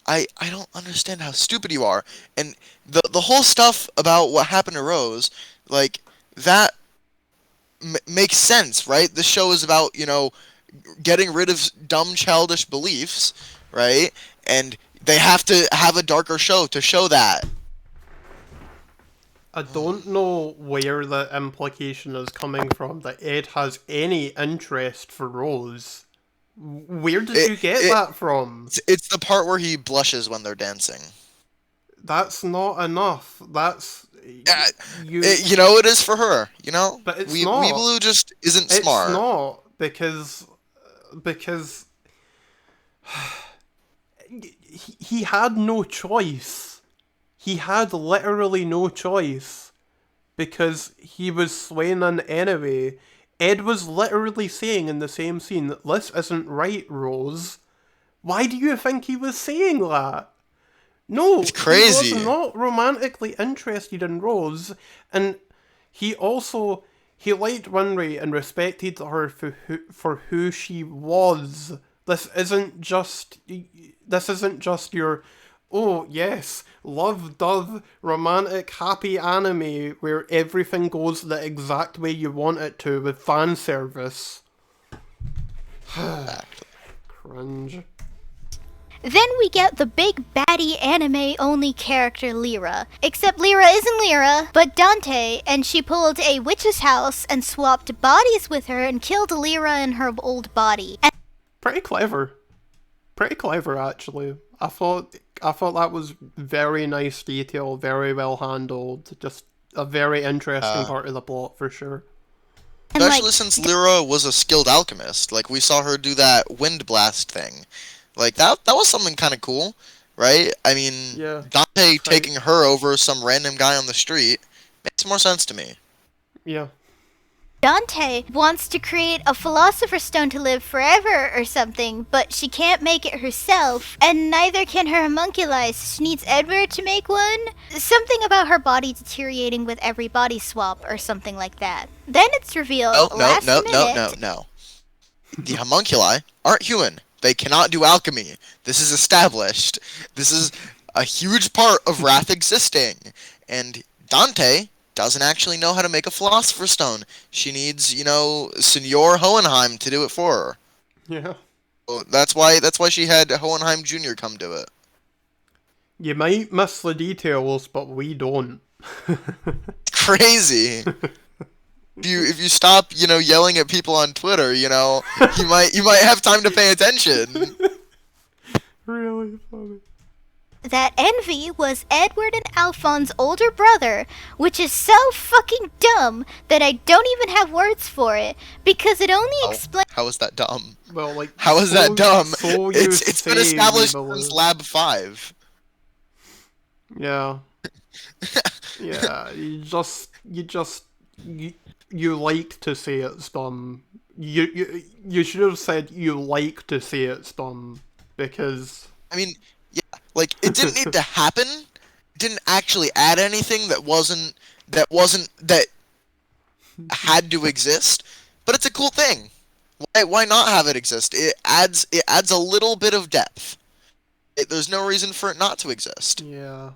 S3: I don't understand how stupid you are. And the whole stuff about what happened to Rose, like, that makes sense, right? The show is about, you know, getting rid of dumb childish beliefs, right? And they have to have a darker show to show that.
S2: I don't know where the implication is coming from that Ed has any interest for Rose. Where did you get that from?
S3: It's the part where he blushes when they're dancing. That's
S2: not enough. That's...
S3: you know, it is for her, you know?
S2: But it's not.
S3: WeebaLu just isn't smart.
S2: It's not, because he had no choice. He had literally no choice, because he was slain in anyway. Ed was literally saying in the same scene, this isn't right, Rose. Why do you think he was saying that? No,
S3: it's crazy.
S2: He was not romantically interested in Rose, and he liked Rinri and respected her for who she was. This isn't just your, oh yes, love, dove, romantic, happy anime where everything goes the exact way you want it to with fan service. Cringe.
S1: Then we get the big baddie anime-only character Lyra. Except Lyra isn't Lyra, but Dante, and she pulled a witch's house and swapped bodies with her and killed Lyra in her old body.
S2: Pretty clever, actually. I thought that was very nice detail, very well handled. Just a very interesting part of the plot, for sure.
S3: Especially since Lyra was a skilled alchemist. Like, we saw her do that wind blast thing. Like, that was something kind of cool, right? I mean,
S2: yeah,
S3: Dante taking her over some random guy on the street makes more sense to me.
S2: Yeah.
S1: Dante wants to create a philosopher's stone to live forever or something, but she can't make it herself, and neither can her homunculi. She needs Edward to make one. Something about her body deteriorating with every body swap or something like that. Then it's revealed last minute.
S3: No. The homunculi aren't human. They cannot do alchemy. This is established. This is a huge part of Wrath existing. And Dante doesn't actually know how to make a philosopher's stone. She needs, you know, Senor Hohenheim to do it for her.
S2: Yeah.
S3: That's why she had Hohenheim Jr. come to it.
S2: You might miss the details, but we don't.
S3: Crazy. If you stop, yelling at people on Twitter, you might have time to pay attention.
S2: Really funny.
S1: That Envy was Edward and Alphonse's older brother, which is so fucking dumb that I don't even have words for it, because it only explains...
S3: How is that dumb?
S2: Well, like...
S3: How is that dumb?
S2: So
S3: it's been established since Lab 5.
S2: Yeah. Yeah, you like to say it's dumb. You should have said you like to say it's dumb, because...
S3: I mean, yeah, like, it didn't need to happen. It didn't actually add anything that had to exist, but it's a cool thing. Why not have it exist? It adds a little bit of depth. There's no reason for it not to exist.
S2: Yeah.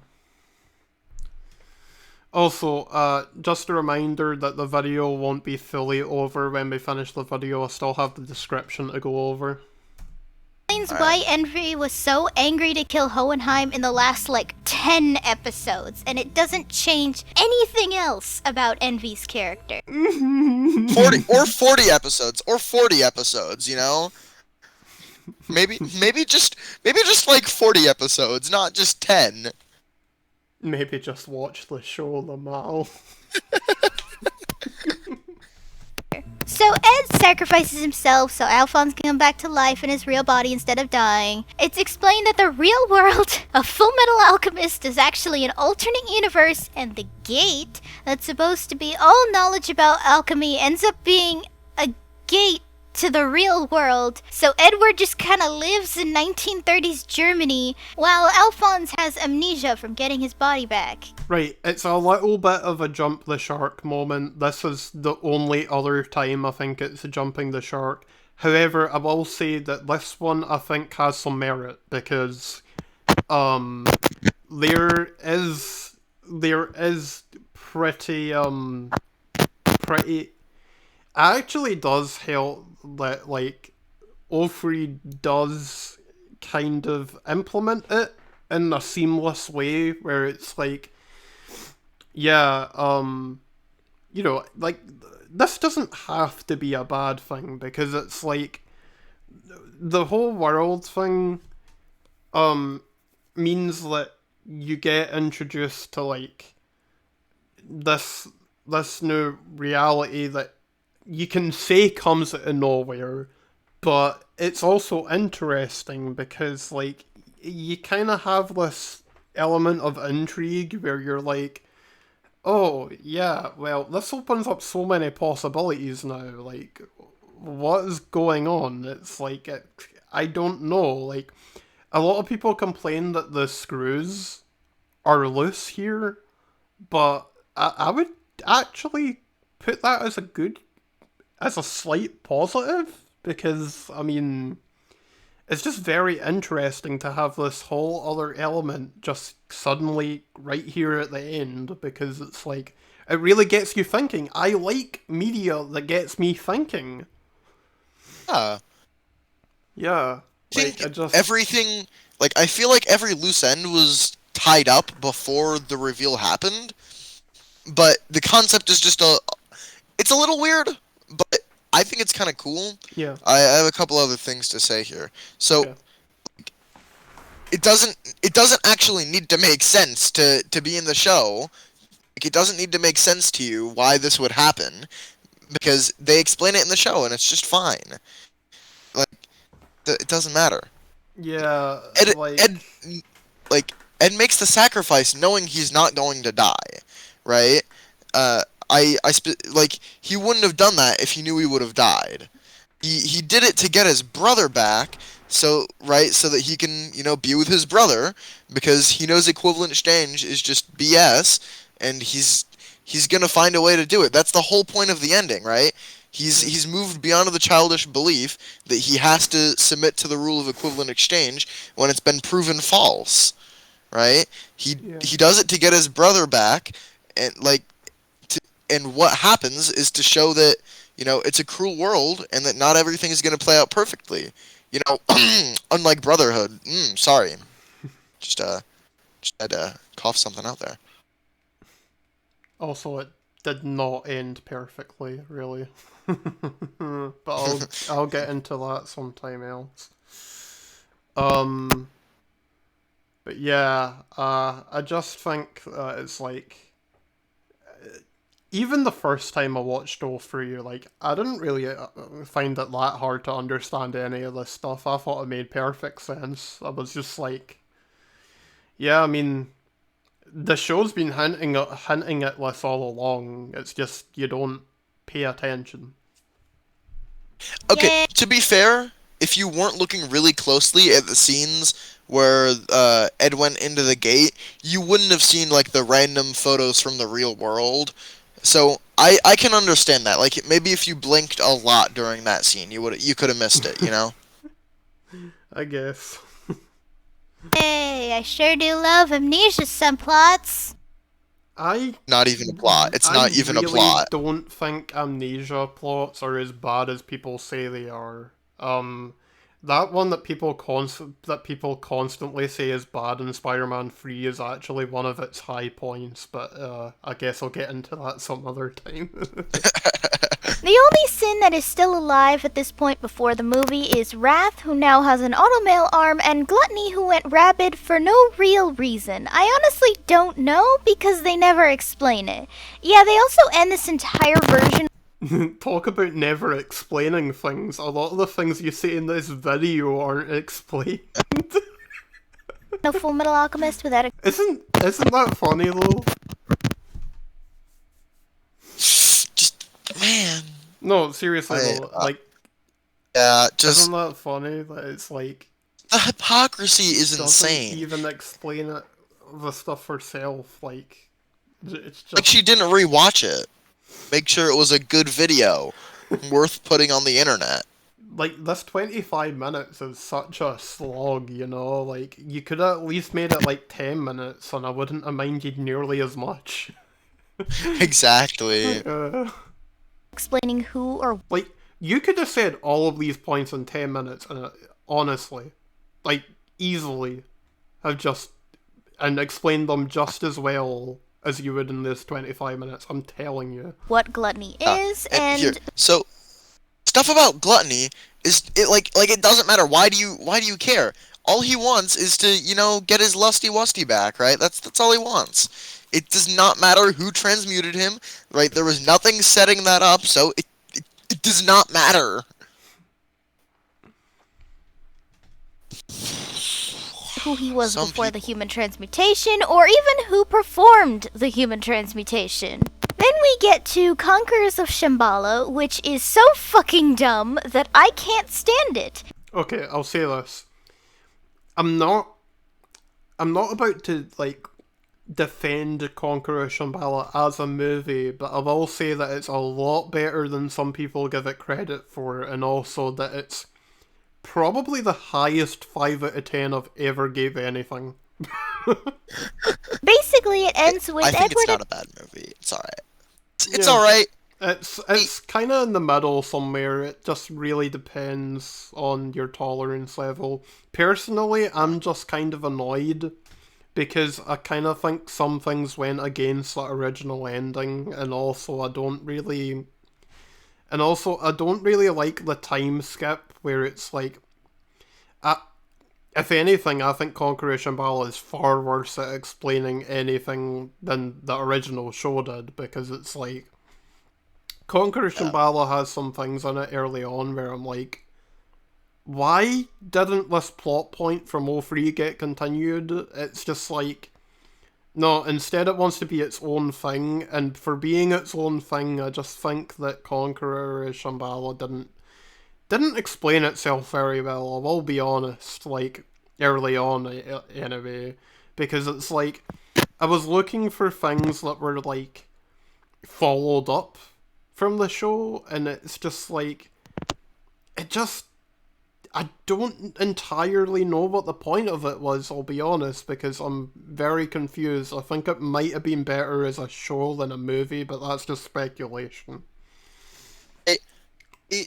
S2: Also, just a reminder that the video won't be fully over when we finish the video. I still have the description to go over.
S1: Explains why Envy was so angry to kill Hohenheim in the last, 10 episodes, and it doesn't change anything else about Envy's character.
S3: 40 episodes, Maybe just 40 episodes, not just 10.
S2: Maybe just watch the show, Lamal.
S1: So Ed sacrifices himself so Alphonse can come back to life in his real body instead of dying. It's explained that the real world of Fullmetal Alchemist is actually an alternate universe, and the gate that's supposed to be all knowledge about alchemy ends up being a gate to the real world. So Edward just kind of lives in 1930s Germany, while Alphonse has amnesia from getting his body back.
S2: Right, it's a little bit of a jump the shark moment. This is the only other time I think it's jumping the shark. However, I will say that this one I think has some merit, because there is pretty actually does help that, O3 does kind of implement it in a seamless way, where it's this doesn't have to be a bad thing, because it's the whole world thing means that you get introduced to this new reality that you can say comes out of nowhere, but it's also interesting because you kind of have this element of intrigue where you're oh yeah, well, this opens up so many possibilities now, what is going on? It's I don't know, a lot of people complain that the screws are loose here, but I would actually put that as a slight positive, because, I mean, it's just very interesting to have this whole other element just suddenly right here at the end, because it's it really gets you thinking. I like media that gets me thinking. Yeah.
S3: Everything, I feel like every loose end was tied up before the reveal happened, but the concept is just it's a little weird, but I think it's kind of cool.
S2: Yeah.
S3: I have a couple other things to say here. So, yeah. It doesn't actually need to make sense to be in the show. It doesn't need to make sense to you why this would happen, because they explain it in the show and it's just fine. It doesn't matter.
S2: Yeah.
S3: Ed makes the sacrifice knowing he's not going to die, right? He wouldn't have done that if he knew he would have died. He did it to get his brother back, so that he can, be with his brother, because he knows equivalent exchange is just BS, and he's gonna find a way to do it. That's the whole point of the ending, right? He's moved beyond the childish belief that he has to submit to the rule of equivalent exchange when it's been proven false, right? He does it to get his brother back, and and what happens is to show that, it's a cruel world and that not everything is going to play out perfectly. you know, unlike Brotherhood. Sorry, just had to cough something out there.
S2: Also, it did not end perfectly, really. But I'll get into that sometime else. But yeah, I just think it's like, even the first time I watched all through, like, I didn't really find it that hard to understand any of this stuff. I thought it made perfect sense. I was just like, yeah, I mean, the show's been hinting at this all along. It's just you don't pay attention.
S3: Okay, to be fair, if you weren't looking really closely at the scenes where Ed went into the gate, you wouldn't have seen like the random photos from the real world. So I can understand that. Like maybe if you blinked a lot during that scene, you could have missed it. You know.
S2: I guess.
S1: Hey, I sure do love amnesia subplots.
S3: Not even a plot. It's not even a plot.
S2: I don't think amnesia plots are as bad as people say they are. That one that people constantly say is bad in Spider-Man 3 is actually one of its high points, but I guess I'll get into that some other time.
S1: The only sin that is still alive at this point before the movie is Wrath, who now has an automail arm, and Gluttony, who went rabid for no real reason. I honestly don't know, because they never explain it. Yeah, they also end this entire version...
S2: Talk about never explaining things. A lot of the things you say in this video aren't explained.
S1: No Fullmetal Alchemist without a...
S2: Isn't that funny, though?
S3: Just, man...
S2: No, seriously though, like...
S3: Yeah, just...
S2: Isn't that funny? That it's like...
S3: The hypocrisy is insane.
S2: Doesn't even explain it, the stuff herself, like... It's just...
S3: Like, she didn't rewatch it. Make sure it was a good video. Worth putting on the internet.
S2: Like, this 25 minutes is such a slog, you know? Like, you could have at least made it like 10 minutes and I wouldn't have minded nearly as much.
S3: Exactly.
S1: Explaining who or...
S2: Like, you could have said all of these points in 10 minutes and honestly, like, easily have just... and explained them just as well as you would in this 25 minutes, I'm telling you.
S1: What Gluttony is, and...
S3: Here. So, stuff about Gluttony is, it doesn't matter. Why do you care? All he wants is to, you know, get his lusty-wusty back, right? That's all he wants. It does not matter who transmuted him, right? There was nothing setting that up, so it does not matter.
S1: Who he was before the human transmutation, or even who performed the human transmutation. Then we get to Conquerors of Shambhala, which is so fucking dumb that I can't stand it.
S2: Okay, I'll say this. I'm not about to, like, defend Conqueror of Shambhala as a movie, but I will say that it's a lot better than some people give it credit for, and also that it's probably the highest 5 out of 10 I've ever gave anything.
S1: Basically, it ends with
S3: I think
S1: Edward...
S3: it's not a bad movie. It's alright. It's alright.
S2: It's kind of in the middle somewhere. It just really depends on your tolerance level. Personally, I'm just kind of annoyed because I kind of think some things went against the original ending, and also I don't really like the time skip where it's like, if anything, I think Conqueror Shambhala is far worse at explaining anything than the original show did, because it's like, Conqueror Shambhala has some things in it early on where I'm like, why didn't this plot point from O3 get continued? It's just like, no, instead it wants to be its own thing, and for being its own thing, I just think that Conqueror Shambhala didn't explain itself very well, I will be honest, like, early on, anyway, because it's like, I was looking for things that were, like, followed up from the show, and it's just like, I don't entirely know what the point of it was, I'll be honest, because I'm very confused. I think it might have been better as a show than a movie, but that's just speculation.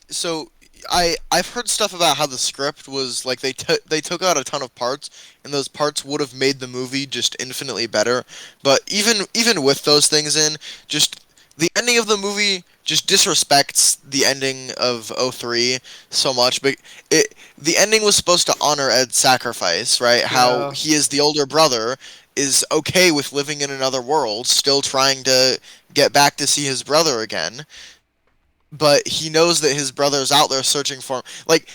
S3: So, I've heard stuff about how the script was like they took out a ton of parts, and those parts would have made the movie just infinitely better. But even with those things in, just the ending of the movie just disrespects the ending of '03 so much. But the ending was supposed to honor Ed's sacrifice, right? How
S2: Yeah.
S3: he is the older brother, is okay with living in another world, still trying to get back to see his brother again, but he knows that his brother's out there searching for him. Like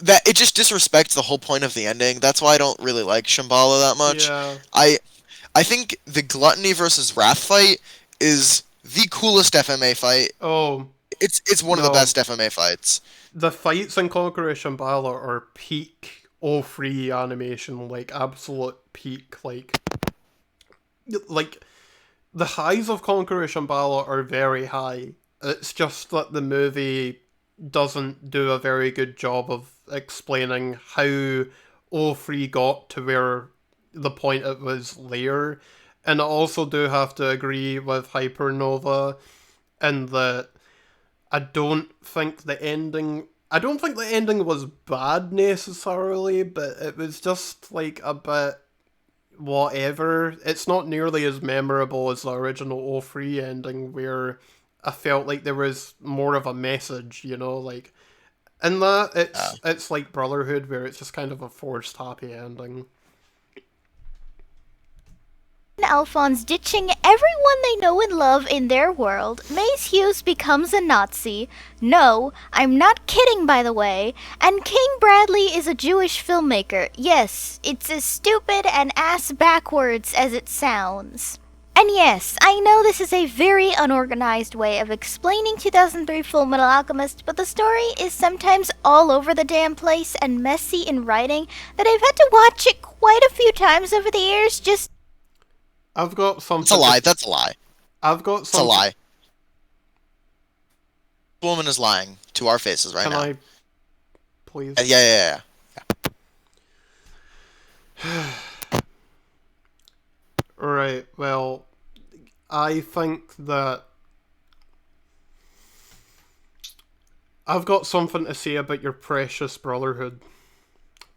S3: that, it just disrespects the whole point of the ending. That's why I don't really like Shambhala that much.
S2: Yeah.
S3: I think the Gluttony versus Wrath fight is the coolest FMA fight.
S2: Oh,
S3: It's one of the
S2: no.
S3: best FMA fights.
S2: The fights in Conqueror Shambhala are peak O3 animation, like absolute peak, like the highs of Conqueror Shambhala are very high. It's just that the movie doesn't do a very good job of explaining how O3 got to where the point it was later. And I also do have to agree with Hypernova in that I don't think the ending was bad necessarily, but it was just like a bit whatever. It's not nearly as memorable as the original O3 ending, where I felt like there was more of a message, like in that it's like Brotherhood, where it's just kind of a forced happy ending.
S1: Alphonse ditching everyone they know and love in their world, Mace Hughes becomes a Nazi. No, I'm not kidding, by the way. And King Bradley is a Jewish filmmaker. Yes, it's as stupid and ass backwards as it sounds. And yes, I know this is a very unorganized way of explaining 2003 Fullmetal Alchemist, but the story is sometimes all over the damn place and messy in writing that I've had to watch it quite a few times over the years just...
S2: I've got something.
S3: That's a lie. That's a lie.
S2: I've got something.
S3: It's a lie. The woman is lying to our faces right now.
S2: Can I, please?
S3: Yeah.
S2: Right. Well, I think that I've got something to say about your precious Brotherhood.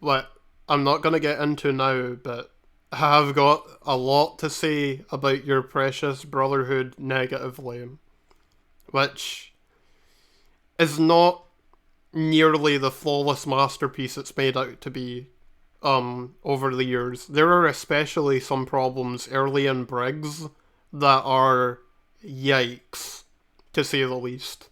S2: What I'm not gonna get into now, but I have got a lot to say about your precious Brotherhood negatively, which is not nearly the flawless masterpiece it's made out to be over the years. There are especially some problems early in Briggs that are yikes, to say the least.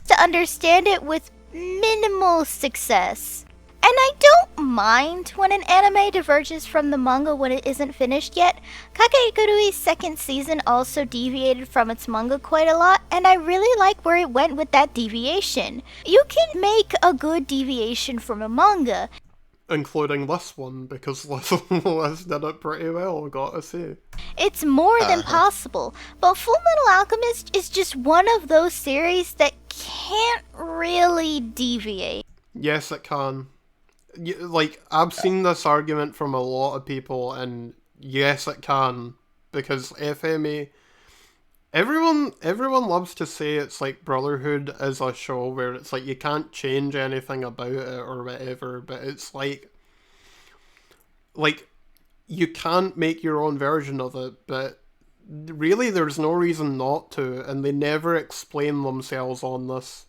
S1: To understand it with minimal success. And I don't mind when an anime diverges from the manga when it isn't finished yet. Kakegurui second season also deviated from its manga quite a lot, and I really like where it went with that deviation. You can make a good deviation from a manga.
S2: Including this one, because this did it pretty well, gotta say.
S1: It's more than possible, but Fullmetal Alchemist is just one of those series that can't really deviate.
S2: Yes, it can. Like, I've seen this argument from a lot of people, and yes, it can, because FMA, everyone loves to say it's like Brotherhood is a show where it's like you can't change anything about it or whatever, but it's like you can't make your own version of it, but really there's no reason not to, and they never explain themselves on this.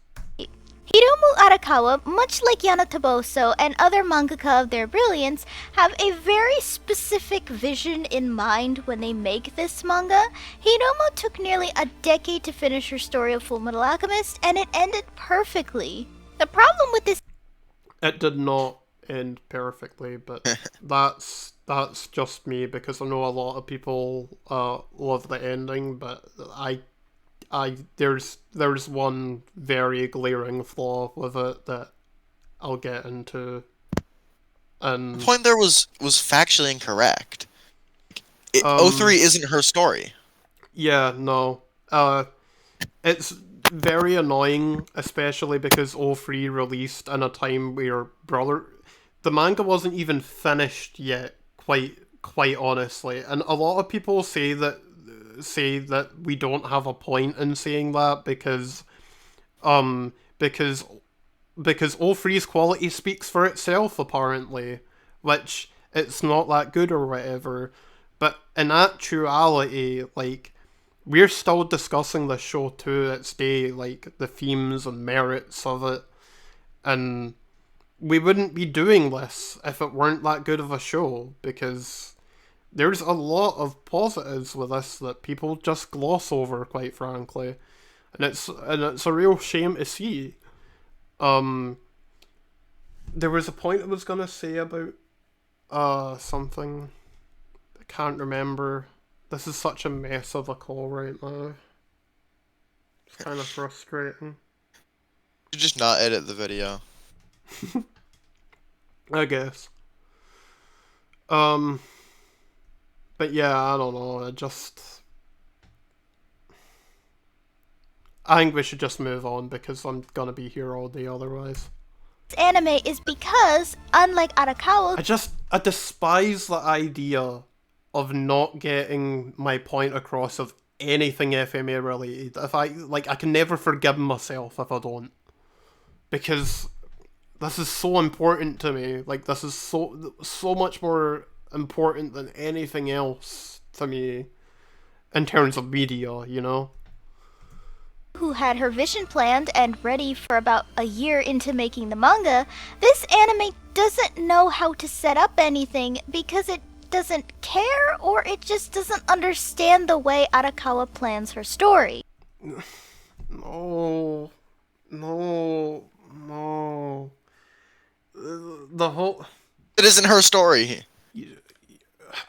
S1: Hiromu Arakawa, much like Yana Taboso and other mangaka of their brilliance, have a very specific vision in mind when they make this manga. Hiromu took nearly a decade to finish her story of Fullmetal Alchemist, and it ended perfectly. The problem with this...
S2: It did not end perfectly, but that's just me, because I know a lot of people love the ending, but there's one very glaring flaw with it that I'll get into. And
S3: the point there was factually incorrect. 03 isn't her story.
S2: Yeah, no. It's very annoying, especially because 03 released in a time where the manga wasn't even finished yet, quite honestly. And a lot of people say that we don't have a point in saying that because because O3's quality speaks for itself, apparently, which it's not that good or whatever. But in actuality, like, we're still discussing the show to its day, like, the themes and merits of it, and we wouldn't be doing this if it weren't that good of a show, because there's a lot of positives with this that people just gloss over, quite frankly, and it's a real shame to see. There was a point I was gonna say about something. I can't remember. This is such a mess of a call right now. It's kind of frustrating.
S3: You just not edit the video.
S2: I guess. But yeah, I don't know. I think we should just move on because I'm gonna be here all day otherwise.
S1: Anime is because, unlike Arakawa,
S2: I despise the idea of not getting my point across of anything FMA related. I can never forgive myself if I don't. Because this is so important to me. Like, this is so much more important than anything else to me in terms of media, you know?
S1: who had her vision planned and ready for about a year into making the manga, this anime doesn't know how to set up anything because it doesn't care or it just doesn't understand the way Arakawa plans her story.
S2: No. The whole...
S3: It isn't her story.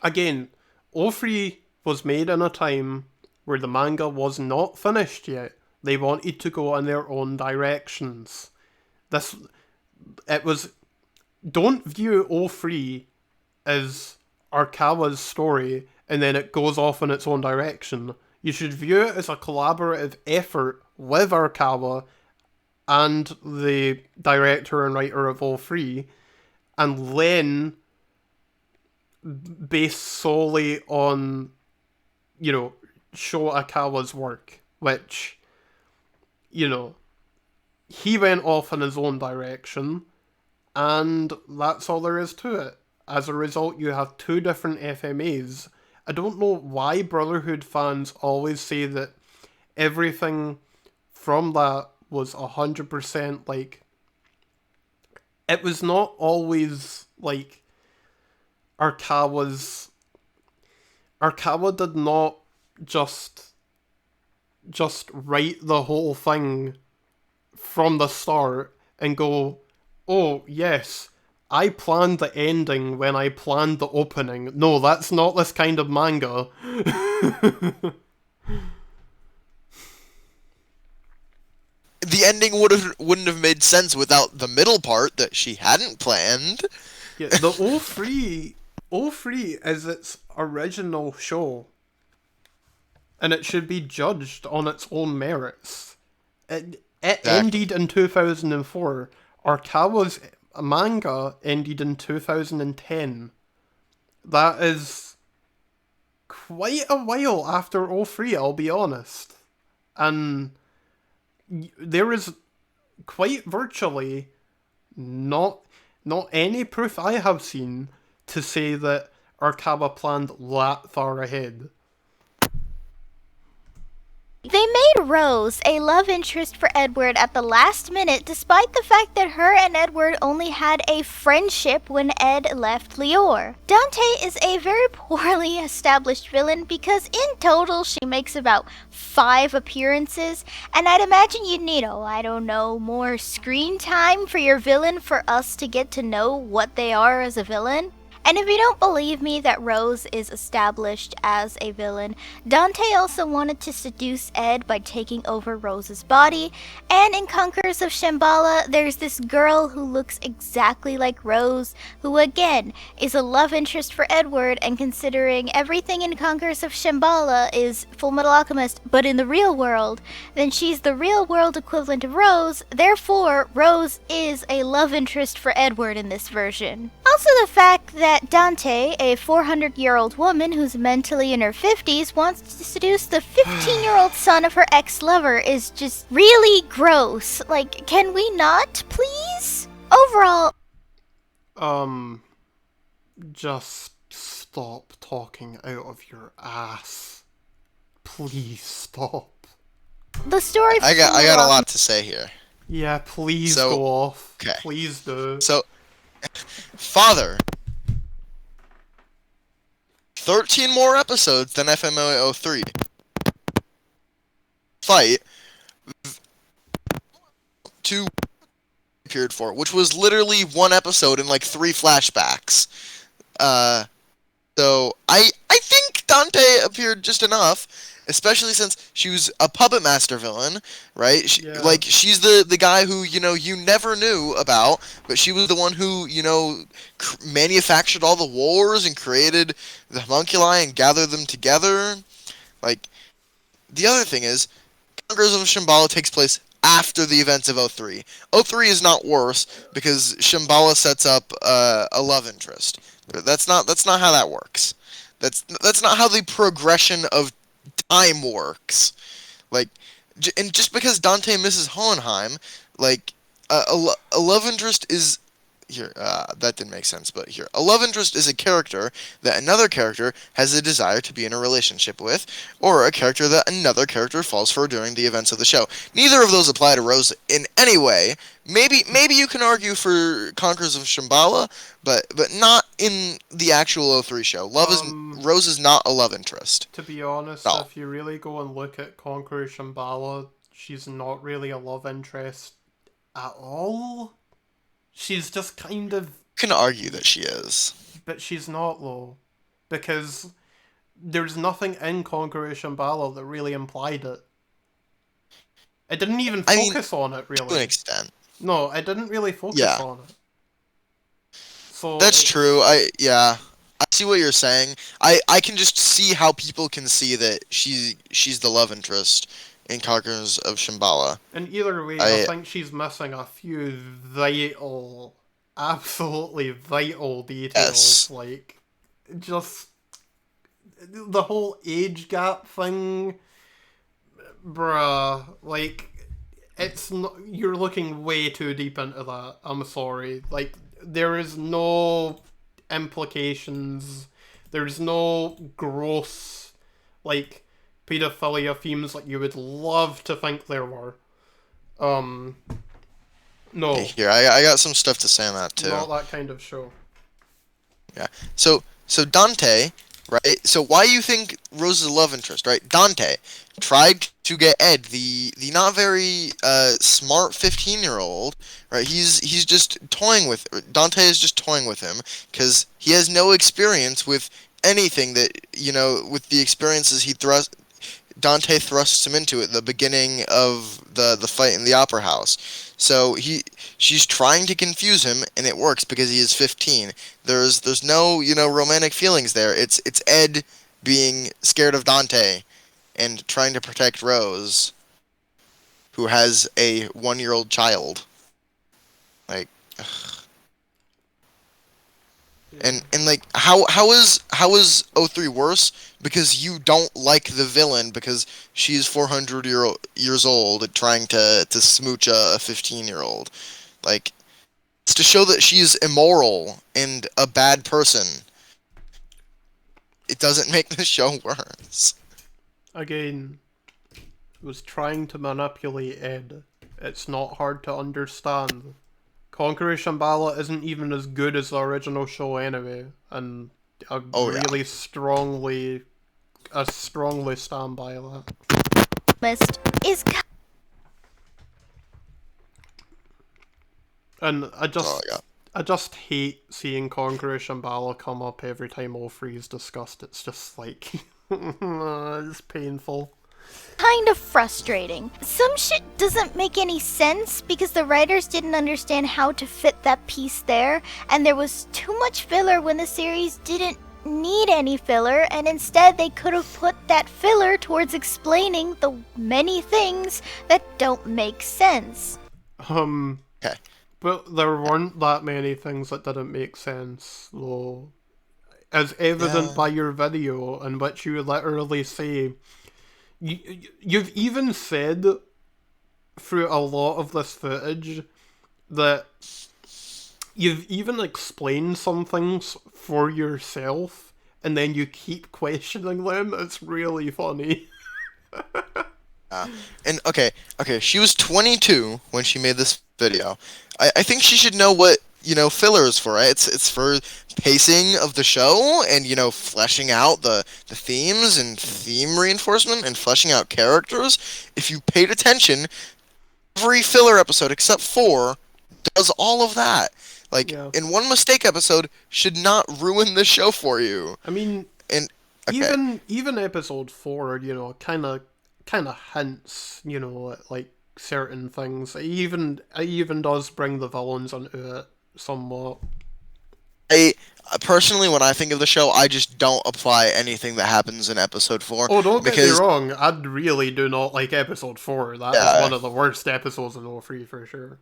S2: Again, O3 was made in a time where the manga was not finished yet. They wanted to go in their own directions. Don't view O3 as Arakawa's story and then it goes off in its own direction. You should view it as a collaborative effort with Arakawa and the director and writer of O3, and then based solely on, Sho Akawa's work, which, he went off in his own direction, and that's all there is to it. As a result, you have two different FMAs. I don't know why Brotherhood fans always say that everything from that was 100%, it was not always, Arakawa did not just write the whole thing from the start and go, oh, yes, I planned the ending when I planned the opening. No, that's not this kind of manga.
S3: The ending wouldn't have made sense without the middle part that she hadn't planned.
S2: Yeah, the O3 is its original show, and it should be judged on its own merits. It ended in 2004. Arakawa's manga ended in 2010. That is quite a while after O3, I'll be honest. And there is quite virtually not any proof I have seen to say that Arakawa planned that far ahead.
S1: They made Rose a love interest for Edward at the last minute, despite the fact that her and Edward only had a friendship when Ed left Lior. Dante is a very poorly established villain because in total she makes about 5 appearances, and I'd imagine you'd need, more screen time for your villain for us to get to know what they are as a villain. And if you don't believe me that Rose is established as a villain, Dante also wanted to seduce Ed by taking over Rose's body, and in Conquerors of Shambhala, there's this girl who looks exactly like Rose, who again is a love interest for Edward, and considering everything in Conquerors of Shambhala is Fullmetal Alchemist, but in the real world, then she's the real world equivalent of Rose, therefore Rose is a love interest for Edward in this version. Also the fact that that Dante, a 400-year-old woman who's mentally in her 50s, wants to seduce the 15-year-old son of her ex-lover is just really gross. Like, can we not, please? Overall...
S2: Just stop talking out of your ass. Please stop.
S1: The story...
S3: I got a lot to say here.
S2: Yeah, please go off.
S3: Okay.
S2: Please do.
S3: So, Father, 13 more episodes than FMA03. Fight to appeared for, which was literally one episode and like 3 flashbacks. So I think Dante appeared just enough, especially since she was a puppet master villain, right? Like, she's the guy who, you never knew about, but she was the one who, manufactured all the wars and created the homunculi and gathered them together. Like, the other thing is, Conquerors of Shambhala takes place after the events of 03. 03 is not worse, because Shambhala sets up a love interest. That's not how that works. That's not how the progression of time works. Like, and just because Dante misses Hohenheim, like, a love interest is... Here, that didn't make sense, but here. A love interest is a character that another character has a desire to be in a relationship with, or a character that another character falls for during the events of the show. Neither of those apply to Rose in any way. Maybe you can argue for Conquerors of Shambhala, but not in the actual 03 show. Rose is not a love interest.
S2: To be honest, if you really go and look at Conquerors of Shambhala, she's not really a love interest at all. She's just kind of...
S3: Can argue that she is.
S2: But she's not, though. Because there's nothing in Conqueror Shambhala that really implied it. It didn't even focus on it, really.
S3: To an extent.
S2: No, it didn't really focus on it. So
S3: that's true. I see what you're saying. I can just see how people can see that she's the love interest in Conquerors of Shambhala.
S2: And either way, I think she's missing a few absolutely vital details.
S3: Yes.
S2: Like, just the whole age gap thing, bruh. Like, it's not, you're looking way too deep into that. I'm sorry. Like, there is no implications. There's no gross, like, pedophilia themes like you would love to think there were. No.
S3: Here, I got some stuff to say on that too.
S2: Not that kind of show.
S3: Yeah. So Dante, right? So why you think Rose is a love interest, right? Dante tried to get Ed, the not very smart 15-year-old, right? He's just toying with Dante is just toying with him because he has no experience with anything that, with the experiences Dante thrusts him into at the beginning of the fight in the opera house. So she's trying to confuse him, and it works because he is 15. There's no romantic feelings there. It's Ed being scared of Dante and trying to protect Rose, who has a 1-year-old child. Like, ugh. And like how is 03 worse? Because you don't like the villain because she's 400 years old trying to smooch a 15-year-old. Like, it's to show that she's immoral and a bad person. It doesn't make the show worse.
S2: Again, was trying to manipulate Ed. It's not hard to understand. Conqueror Shambhala isn't even as good as the original show anyway, and I strongly stand by that. And I just hate seeing Conqueror Shambhala come up every time O3 is discussed. It's just like, it's painful.
S1: Kind of frustrating. Some shit doesn't make any sense because the writers didn't understand how to fit that piece there, and there was too much filler when the series didn't need any filler, and instead they could have put that filler towards explaining the many things that don't make sense.
S3: Okay.
S2: But there weren't that many things that didn't make sense, though. as evident by your video, in which you literally say, you've even said through a lot of this footage that you've even explained some things for yourself, and then you keep questioning them. It's really funny.
S3: And okay, she was 22 when she made this video. I think she should know what, filler is for, right? It's for pacing of the show and, fleshing out the themes and theme reinforcement and fleshing out characters. If you paid attention, every filler episode except 4 does all of that. Like, in one mistake episode should not ruin the show for you.
S2: I mean,
S3: and okay.
S2: even episode 4, kind of hints, at, like, certain things. It even does bring the villains into it somewhat.
S3: Personally, when I think of the show, I just don't apply anything that happens in episode 4.
S2: Oh, don't get me wrong, I really do not like episode 4. That is one of the worst episodes in O3 for sure.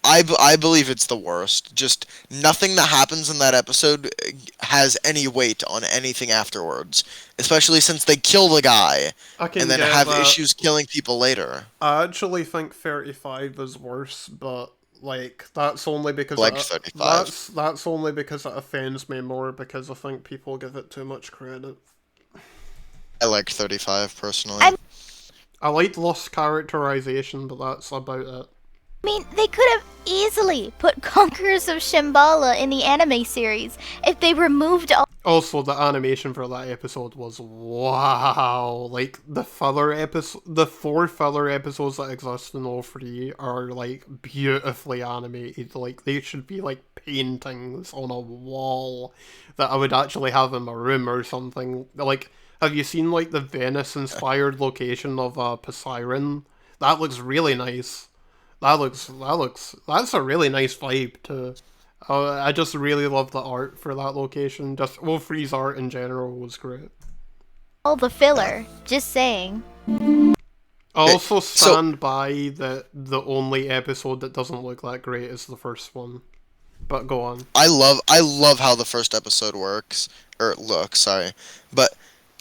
S3: I believe it's the worst. Just nothing that happens in that episode has any weight on anything afterwards. Especially since they kill the guy and then have issues killing people later.
S2: I actually think 35 is worse, but like that's only because that's only because it offends me more, because I think people give it too much credit.
S3: I like 35 personally.
S2: I like lost characterization, but that's about it.
S1: I mean, they could have easily put Conquerors of Shambhala in the anime series if they removed all.
S2: Also, the animation for that episode was wow. Like, the 4 filler episodes that exist in all 3 are, like, beautifully animated. Like, they should be, like, paintings on a wall that I would actually have in my room or something. Like, have you seen, like, the Venice-inspired location of Poseidon? That looks really nice. That's a really nice vibe too. I just really love the art for that location. Just O3's art in general was great.
S1: All the filler, just saying.
S2: I also stand by that the only episode that doesn't look that great is the first one. But go on.
S3: I love how the first episode looks, but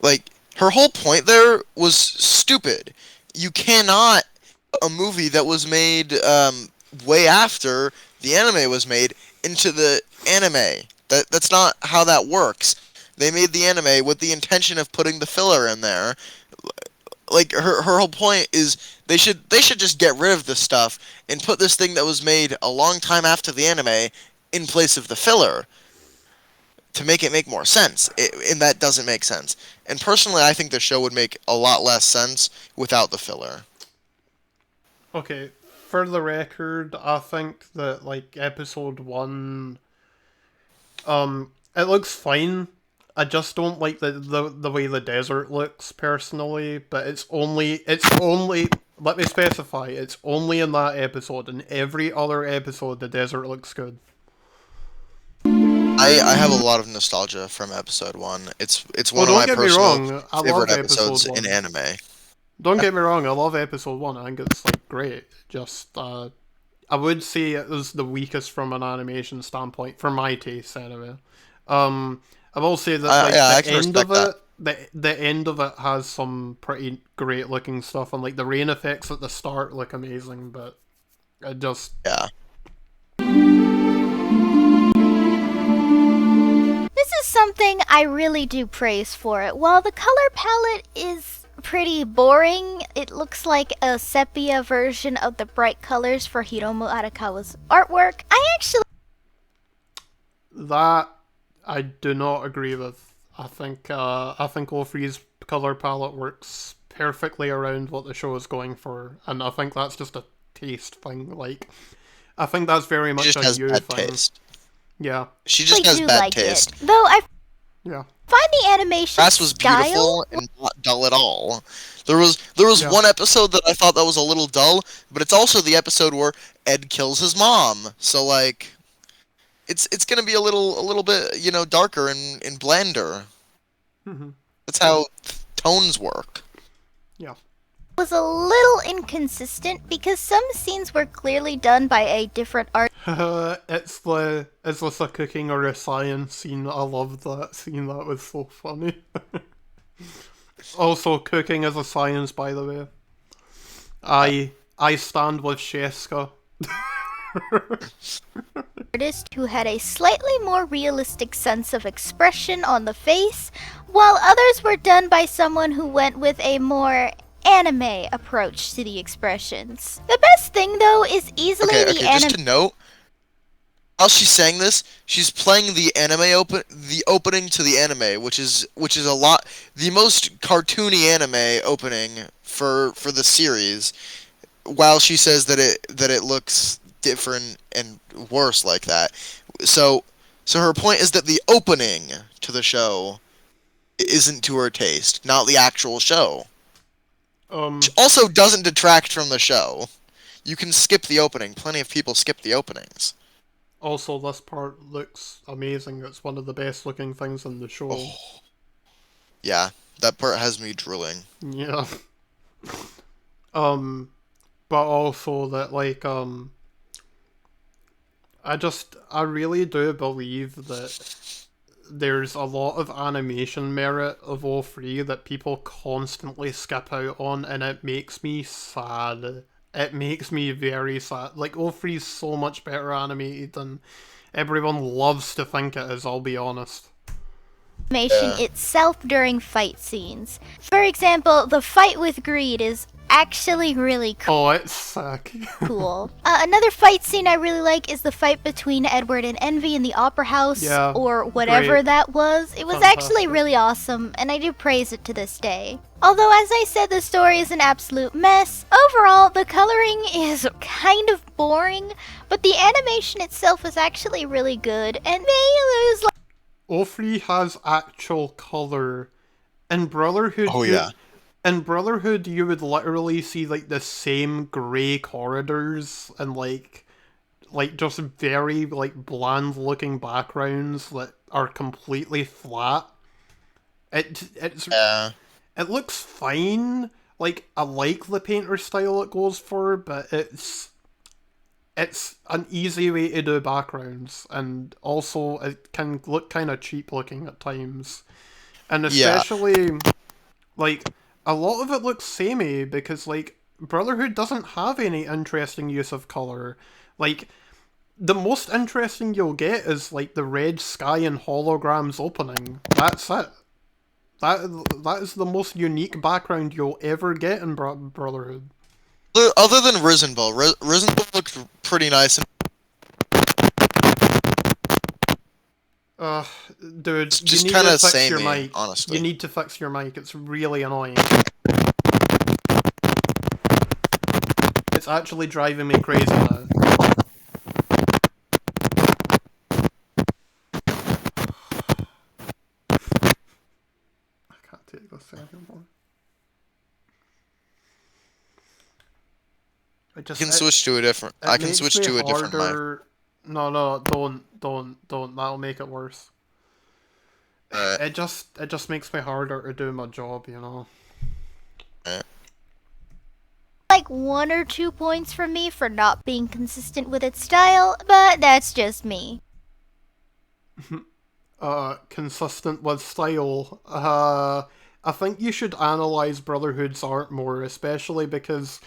S3: like her whole point there was stupid. You cannot. A movie that was made way after the anime was made into the anime. That's not how that works. They made the anime with the intention of putting the filler in there. Like her whole point is they should just get rid of this stuff and put this thing that was made a long time after the anime in place of the filler to make it make more sense. And that doesn't make sense. And personally, I think the show would make a lot less sense without the filler.
S2: Okay, for the record, I think that, like, episode 1, it looks fine. I just don't like the way the desert looks, personally, but it's only, let me specify, it's only in that episode. In every other episode, the desert looks good.
S3: I have a lot of nostalgia from episode 1. It's one of my personal favorite episodes in anime.
S2: Don't get me wrong, I love episode 1, I think it's, like, great. Just, I would say it was the weakest from an animation standpoint, for my taste, anyway. I will say that, like, the end of it has some pretty great looking stuff, and, like, the rain effects at the start look amazing, but it just...
S3: Yeah.
S1: This is something I really do praise for it. While the color palette is pretty boring, it looks like a sepia version of the bright colors for Hiromu Arakawa's artwork.
S2: That I do not agree with. I think O3's color palette works perfectly around what the show is going for, and I think that's just a taste thing. Like, I think that's very much a you thing. Taste. Yeah.
S3: She just has bad taste.
S1: Though I
S2: Yeah.
S1: find the animation
S3: Grass was beautiful and not dull at all. There was one episode that I thought that was a little dull, but it's also the episode where Ed kills his mom. So like, it's gonna be a little bit darker and blander.
S2: Mm-hmm.
S3: That's how tones work.
S2: Yeah.
S1: Was a little inconsistent because some scenes were clearly done by a different artist.
S2: It's the is this a cooking or a science scene? I loved that scene. That was so funny. Also, cooking is a science, by the way. I stand with Sheska.
S1: Artist who had a slightly more realistic sense of expression on the face, while others were done by someone who went with a more anime approach to the expressions. The best thing though is easily the anime.
S3: Just to note, while she's saying this, she's playing the opening to the anime, which is a lot the most cartoony anime opening for the series. While she says that it looks different and worse like that, so her point is that the opening to the show isn't to her taste, not the actual show. Which also doesn't detract from the show. You can skip the opening. Plenty of people skip the openings.
S2: Also, this part looks amazing. It's one of the best looking things in the show. Oh.
S3: Yeah, that part has me drooling.
S2: Yeah. But also that, like, I really do believe that there's a lot of animation merit of all three that people constantly skip out on, and it makes me sad. It makes me very sad. Like, all three is so much better animated than everyone loves to think it is, I'll be honest.
S1: Animation itself during fight scenes. For example, the fight with Greed is actually really cool.
S2: Oh, it's sick.
S1: Cool. Another fight scene I really like is the fight between Edward and Envy in the Opera House, or whatever
S2: great.
S1: That was. It was
S2: Fantastic.
S1: Actually really awesome, and I do praise it to this day. Although, as I said, the story is an absolute mess, overall, the coloring is kind of boring, but the animation itself is actually really good, and may lose
S2: Ofri has actual color. In Brotherhood, in Brotherhood, you would literally see like the same grey corridors and like just very like bland looking backgrounds that are completely flat. It looks fine. Like, I like the painter style it goes for, but it's an easy way to do backgrounds, and also it can look kind of cheap looking at times. And especially, like, a lot of it looks samey because, like, Brotherhood doesn't have any interesting use of colour. Like, the most interesting you'll get is, like, the red sky and holograms opening. That's it. That is the most unique background you'll ever get in Brotherhood.
S3: Other than Risenball, Risenball looked pretty nice.
S2: Dude,
S3: just
S2: you need
S3: to
S2: fix your
S3: samey,
S2: mic.
S3: honestly.
S2: You need to fix your mic. It's really annoying. It's actually driving me crazy now. I can't take this anymore.
S3: I can switch to a different. I can switch to a different mic.
S2: No, don't. That'll make it worse. It just makes me harder to do my job, you know.
S1: Like 1 or 2 points from me for not being consistent with its style, but that's just me.
S2: Consistent with style. I think you should analyze Brotherhood's art more, especially because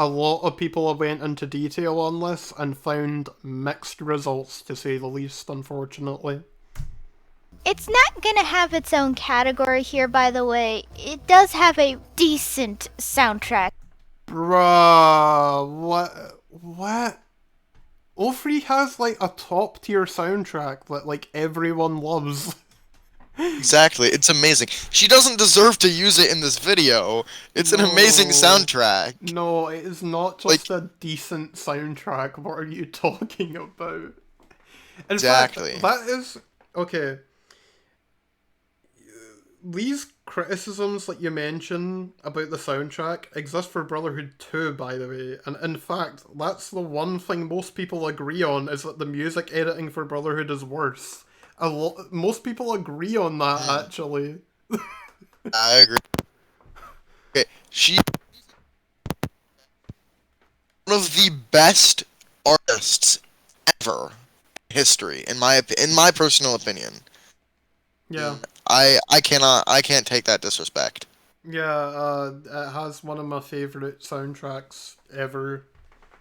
S2: a lot of people have went into detail on this and found mixed results, to say the least, unfortunately.
S1: It's not gonna have its own category here, by the way. It does have a decent soundtrack.
S2: Bruh, what? Ofri has, like, a top-tier soundtrack that, like, everyone loves.
S3: Exactly, it's amazing. She doesn't deserve to use it in this video. It's an amazing soundtrack.
S2: No, it is not just a decent soundtrack. What are you talking about? In fact, that is... Okay. These criticisms that you mention about the soundtrack exist for Brotherhood 2, by the way. And in fact, that's the one thing most people agree on, is that the music editing for Brotherhood is worse. Most people agree on that, actually.
S3: I agree. Okay, she's one of the best artists ever in history, in my personal opinion.
S2: Yeah.
S3: I can't take that disrespect.
S2: Yeah, it has one of my favorite soundtracks ever.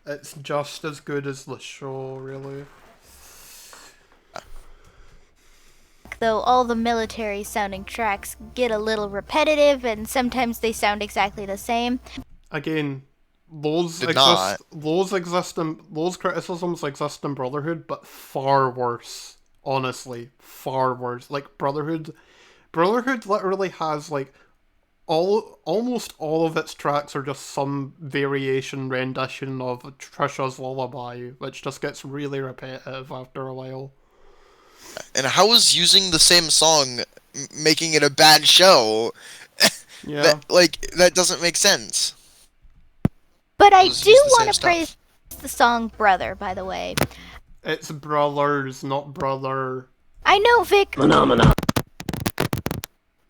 S2: It's just as good as the show, really.
S1: Though all the military sounding tracks get a little repetitive and sometimes they sound exactly the same.
S2: Again, those criticisms exist in Brotherhood, but far worse. Honestly, far worse. Like Brotherhood literally has like almost all of its tracks are just some variation rendition of Trisha's Lullaby, which just gets really repetitive after a while.
S3: And how is using the same song making it a bad show?
S2: Yeah.
S3: that doesn't make sense.
S1: But I do want to praise the song Brother, by the way.
S2: It's brothers, not brother.
S1: I know, Vic.
S5: Phenomena.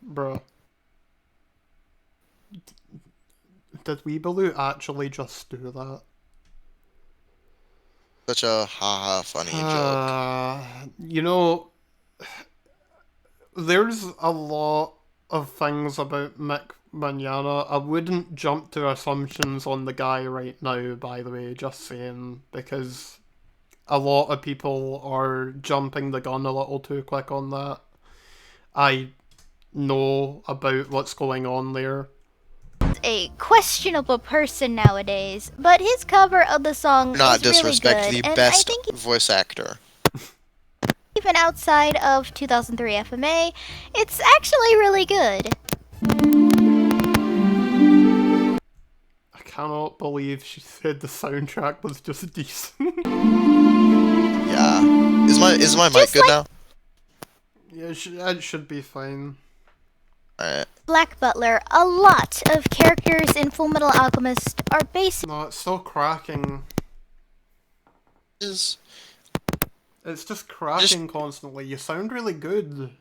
S2: Bruh. Did WeebaLu actually just do that?
S3: Such a haha funny joke.
S2: You know, there's a lot of things about Mick Manana. I wouldn't jump to assumptions on the guy right now, by the way, just saying, because a lot of people are jumping the gun a little too quick on that. I know about what's going on there.
S1: A questionable person nowadays, but his cover of the song
S3: Not
S1: is really
S3: disrespect
S1: good,
S3: the
S1: and
S3: best
S1: I think
S3: voice actor.
S1: even outside of 2003 FMA, it's actually really good.
S2: I cannot believe she said the soundtrack was just decent.
S3: Yeah. Is my mic good now?
S2: Yeah, it should be fine.
S3: Alright.
S1: Black Butler, a lot of characters in Fullmetal Alchemist are based.
S2: No, it's still cracking.
S3: Is
S2: It's just cracking constantly. You sound really good.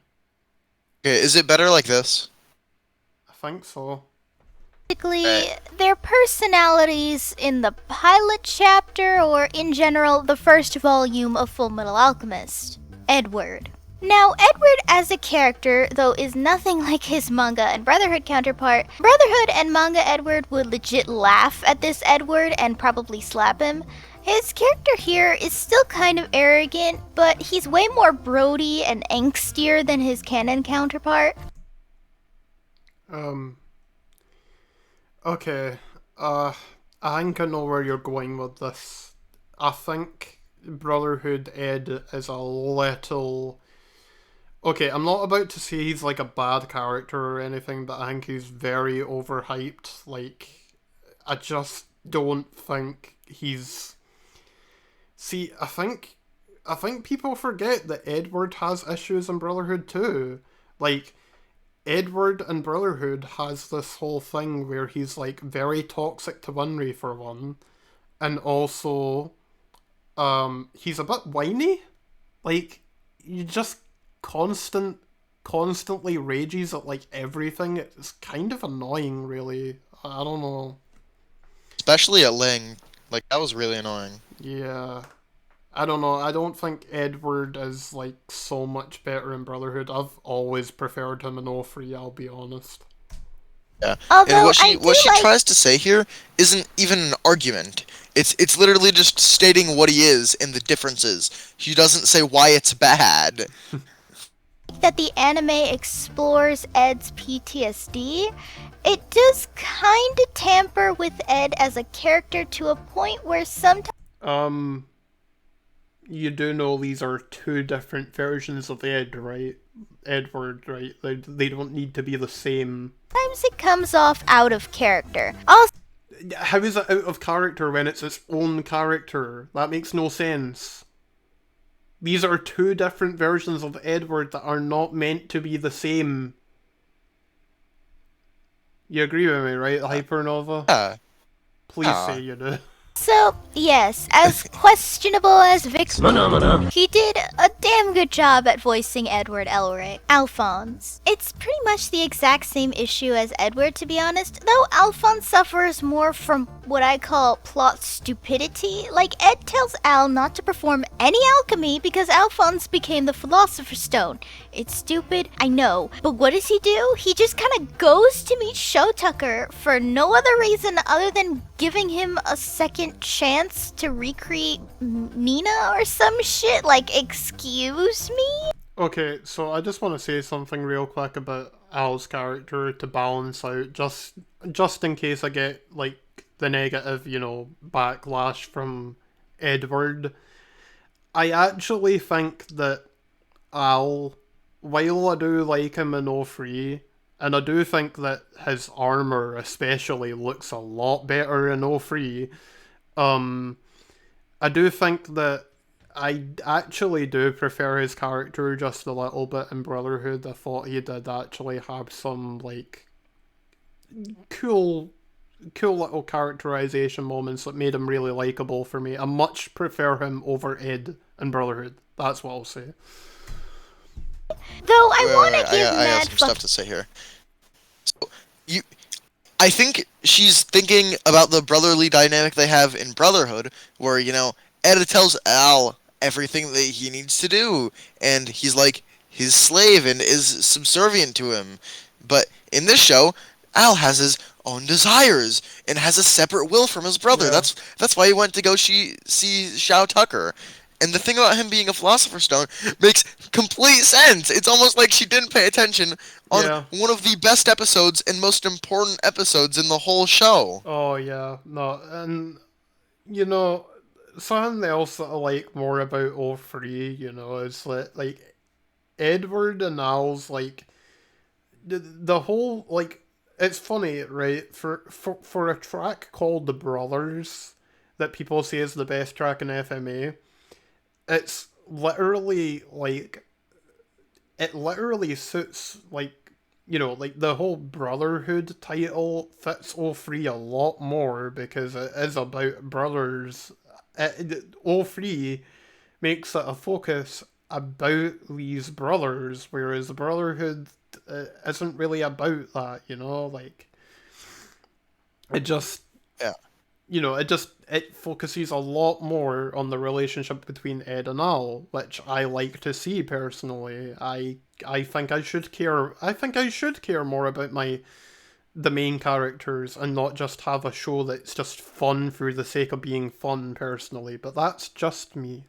S3: okay, is it better like this?
S2: I think so.
S1: Basically, their personalities in the pilot chapter, or in general, the first volume of Fullmetal Alchemist. Edward. Now, Edward as a character, though, is nothing like his manga and Brotherhood counterpart. Brotherhood and manga Edward would legit laugh at this Edward and probably slap him. His character here is still kind of arrogant, but he's way more broody and angstier than his canon counterpart.
S2: Okay. I think I know where you're going with this. I think Brotherhood Ed is a little... Okay, I'm not about to say he's like a bad character or anything, but I think he's very overhyped. Like, I just don't think he's... See, I think people forget that Edward has issues in Brotherhood too. Like, Edward in Brotherhood has this whole thing where he's like very toxic to Winry for one, and also, he's a bit whiny. Like, you just constantly rages at like everything. It's kind of annoying, really. I don't know.
S3: Especially at Ling. Like, that was really annoying.
S2: Yeah. I don't know. I don't think Edward is like so much better in Brotherhood. I've always preferred him in O3, I'll be honest.
S3: Yeah.
S1: Although
S3: and what she tries to say here isn't even an argument. It's literally just stating what he is and the differences. She doesn't say why it's bad.
S1: That the anime explores Ed's PTSD, it does kind of tamper with Ed as a character to a point where sometimes...
S2: You do know these are two different versions of Ed, right? Edward, right? They don't need to be the same.
S1: Sometimes it comes off out of character. Also,
S2: how is it out of character when it's its own character? That makes no sense. These are two different versions of Edward that are not meant to be the same. You agree with me, right, Hypernova?
S3: Yeah.
S2: Please say you do.
S1: so, yes, as questionable as Vic's
S5: Phenomena.
S1: he did a damn good job at voicing Edward Elric. Alphonse. It's pretty much the exact same issue as Edward, to be honest, though Alphonse suffers more from what I call plot stupidity. Like, Ed tells Al not to perform any alchemy because Alphonse became the Philosopher's Stone. It's stupid, I know, but what does he do? He just kind of goes to meet Show Tucker for no other reason other than giving him a second chance to recreate Nina or some shit. Like, excuse me?
S2: Okay, so I just want to say something real quick about Al's character to balance out, just in case I get, like, the negative, you know, backlash from Edward. I actually think that Al, while I do like him in 03, and I do think that his armor especially looks a lot better in 03, I do think that I actually do prefer his character just a little bit in Brotherhood. I thought he did actually have some, like, cool little characterization moments that made him really likable for me. I much prefer him over Ed in Brotherhood. That's what I'll say.
S1: Though I want to give
S3: I have some stuff to say here. So, I think she's thinking about the brotherly dynamic they have in Brotherhood, where, you know, Ed tells Al everything that he needs to do, and he's like his slave and is subservient to him. But in this show, Al has his own desires and has a separate will from his brother.
S2: Yeah.
S3: That's why he went to go see Shao Tucker. And the thing about him being a Philosopher's Stone makes complete sense. It's almost like she didn't pay attention on one of the best episodes and most important episodes in the whole show.
S2: Oh, yeah. No, and, you know, something else that I like more about 03, you know, is that, like, Edward and Al's, like, the whole, like, it's funny, right? For a track called The Brothers, that people say is the best track in FMA, it's literally, like, it literally suits, like, you know, like, the whole Brotherhood title fits 03 a lot more because it is about brothers. 03 makes it a focus about these brothers, whereas Brotherhood isn't really about that, you know, like, it just, you know, it focuses a lot more on the relationship between Ed and Al, which I like to see personally. I think I should care more about the main characters and not just have a show that's just fun for the sake of being fun personally, but that's just me.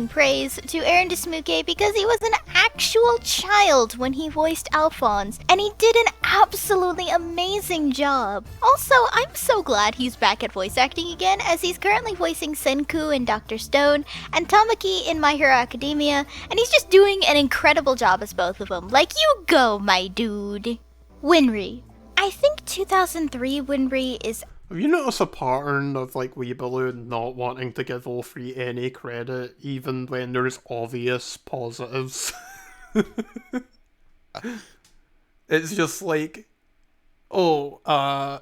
S1: Praise to Aaron Desmuke because he was an actual child when he voiced Alphonse, and he did an absolutely amazing job. Also, I'm so glad he's back at voice acting again, as he's currently voicing Senku in Dr. Stone and Tamaki in My Hero Academia, and he's just doing an incredible job as both of them. Like, you go, my dude. Winry. I think 2003 Winry is...
S2: Have you noticed a pattern of, like, WeebaLu not wanting to give 03 any credit, even when there's obvious positives? It's just like, I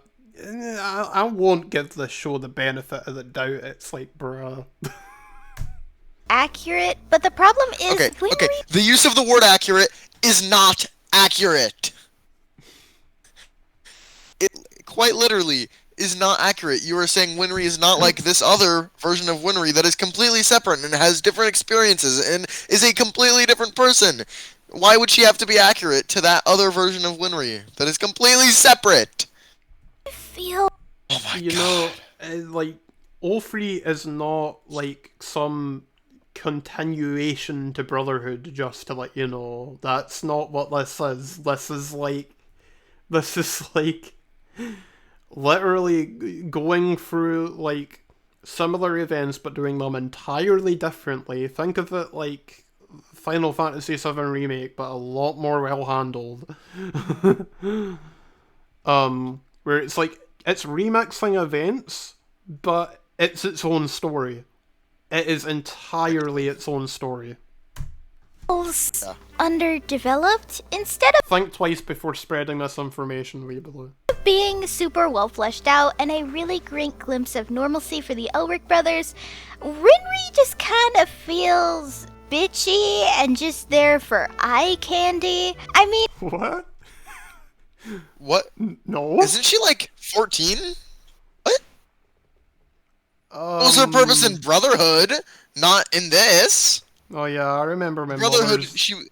S2: won't give the show the benefit of the doubt. It's like, bruh.
S1: Accurate, but the problem is...
S3: Okay, the use of the word accurate is not accurate. It, quite literally, is not accurate. You are saying Winry is not like this other version of Winry that is completely separate and has different experiences and is a completely different person. Why would she have to be accurate to that other version of Winry that is completely separate?
S1: I feel...
S3: Oh my
S2: you
S3: god.
S2: know, like, 03 is not like some continuation to Brotherhood, just to let you know. That's not what this is. This is like literally going through, like, similar events but doing them entirely differently. Think of it like Final Fantasy VII Remake, but a lot more well handled. Where it's like, it's remixing events, but it's its own story. It is entirely its own story.
S1: Underdeveloped instead of
S2: Think twice before spreading misinformation, WeebaLu.
S1: being super well fleshed out and a really great glimpse of normalcy for the Elric brothers. Rinri just kind of feels bitchy and just there for eye candy. I mean,
S2: What?
S3: What?
S2: No.
S3: Isn't she like 14? What was her purpose in Brotherhood? Not in this.
S2: Oh yeah, I remember when
S3: Brotherhood,
S2: Mother's...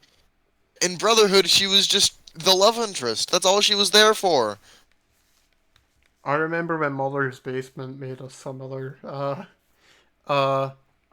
S3: in Brotherhood, she was just the love interest. That's all she was there for.
S2: I remember when Mother's Basement made a similar,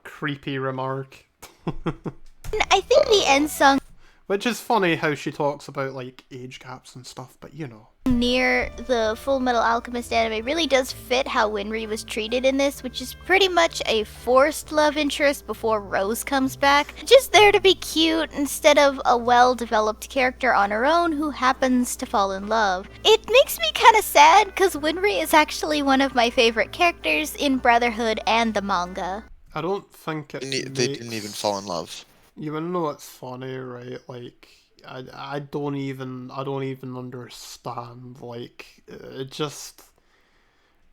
S2: creepy remark.
S1: I think the end song
S2: Which is funny how she talks about, like, age gaps and stuff, but you know.
S1: near the Fullmetal Alchemist anime really does fit how Winry was treated in this, which is pretty much a forced love interest before Rose comes back. Just there to be cute instead of a well-developed character on her own who happens to fall in love. It makes me kind of sad because Winry is actually one of my favorite characters in Brotherhood and the manga.
S2: I don't think
S3: They didn't even fall in love.
S2: You wanna know what's funny, right? Like, I don't even understand. Like, it just...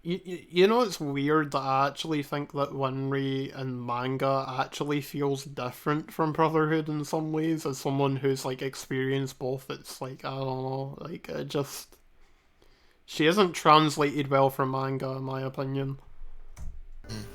S2: You know, it's weird that I actually think that Winry in manga actually feels different from Brotherhood in some ways. As someone who's, like, experienced both, it's like, I don't know, like, it just... She isn't translated well from manga, in my opinion.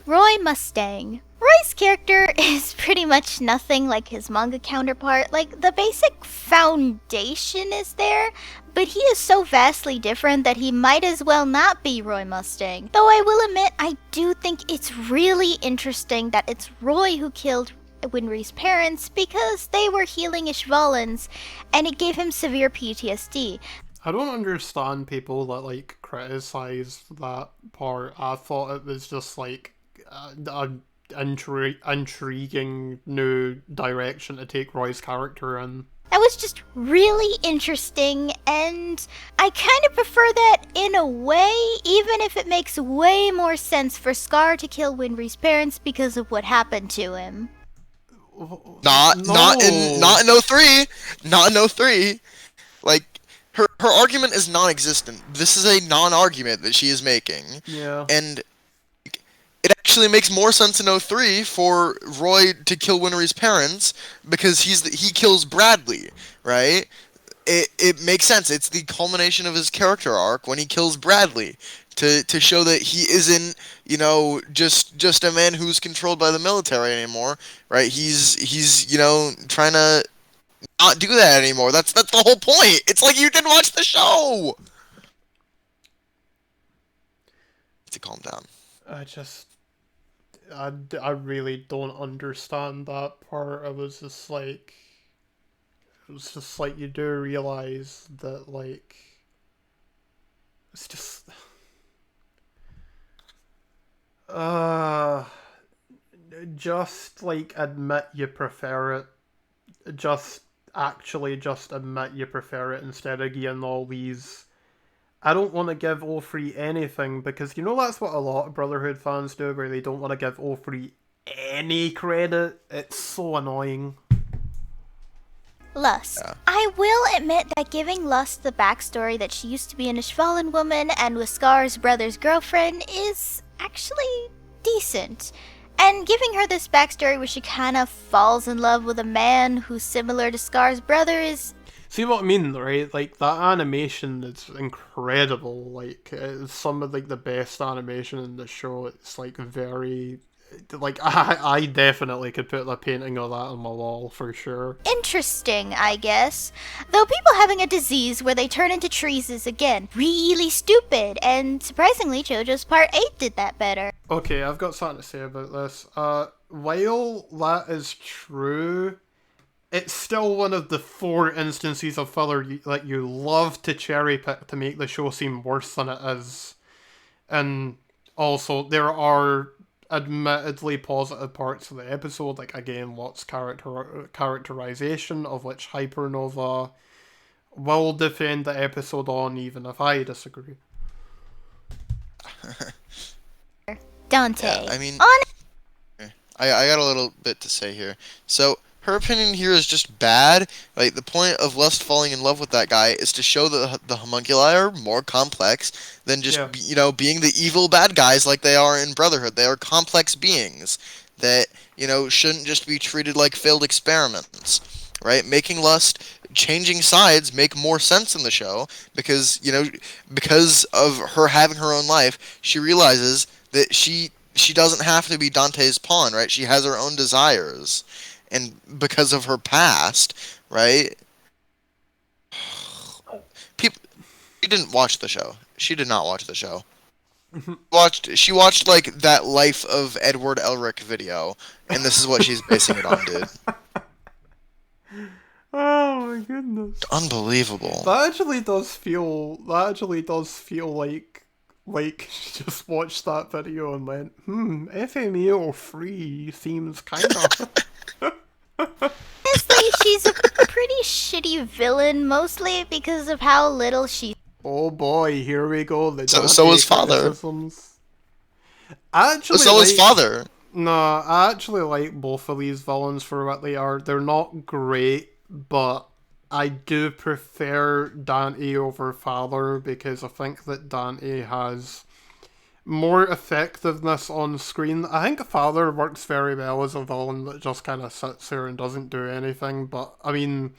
S1: Roy Mustang. Roy's character is pretty much nothing like his manga counterpart. Like, the basic foundation is there, but he is so vastly different that he might as well not be Roy Mustang. Though I will admit, I do think it's really interesting that it's Roy who killed Winry's parents because they were healing Ishvalans, and it gave him severe PTSD.
S2: I don't understand people that, like, criticize that part. I thought it was just, like, an intriguing new direction to take Roy's character in.
S1: That was just really interesting, and I kind of prefer that in a way, even if it makes way more sense for Scar to kill Winry's parents because of what happened to him.
S3: Not in 03. Not in 03. Like, her argument is non-existent. This is a non-argument that she is making.
S2: Yeah.
S3: And it actually makes more sense in 03 for Roy to kill Winry's parents because he kills Bradley, right? It makes sense. It's the culmination of his character arc when he kills Bradley to show that he isn't, you know, just a man who's controlled by the military anymore, right? He's you know, trying to not do that anymore. That's the whole point. It's like you didn't watch the show. To calm down.
S2: I really don't understand that part. It was just like you do realize that, like, it's just just like admit you prefer it. Just admit you prefer it instead of getting all these... I don't want to give O3 anything, because you know that's what a lot of Brotherhood fans do, where they don't want to give O3 any credit. It's so annoying.
S1: Lust. Yeah. I will admit that giving Lust the backstory that she used to be an Ishvalan woman and was Scar's brother's girlfriend is actually decent. And giving her this backstory where she kind of falls in love with a man who's similar to Scar's brother is...
S2: See what I mean, right? Like, that animation is incredible. Like, it's some of, like, the best animation in the show. It's, like, very... Like, I definitely could put a painting of that on my wall, for sure.
S1: Interesting, I guess. Though people having a disease where they turn into trees is, again, really stupid. And surprisingly, JoJo's Part 8 did that better.
S2: Okay, I've got something to say about this. While that is true... It's still one of the 4 instances of filler you love to cherry pick to make the show seem worse than it is. And also, there are admittedly positive parts of the episode, like, again, Lot's characterization, of which Hypernova will defend the episode on, even if I disagree.
S1: Dante.
S3: Yeah, I mean, I got a little bit to say here. So, her opinion here is just bad. Like, the point of Lust falling in love with that guy is to show that the homunculi are more complex than just, you know, being the evil bad guys like they are in Brotherhood. They are complex beings that, you know, shouldn't just be treated like failed experiments, right? Making Lust, changing sides make more sense in the show because, you know, because of her having her own life, she realizes that she she doesn't have to be Dante's pawn, right? She has her own desires, and because of her past, right? People, she didn't watch the show. She did not watch the show. She watched like that Life of Edward Elric video, and this is what she's basing it on, dude.
S2: Oh my goodness.
S3: Unbelievable.
S2: That actually does feel like she just watched that video and went, FMAO 3 seems kinda
S1: Honestly, she's a pretty shitty villain, mostly because of how little she.
S2: Oh boy, here we go. The
S3: So is Father.
S2: criticisms. Actually,
S3: So is Father.
S2: No, I actually like both of these villains for what they are. They're not great, but I do prefer Dante over Father because I think that Dante has more effectiveness on screen. I think Father works very well as a villain that just kind of sits there and doesn't do anything, but I mean,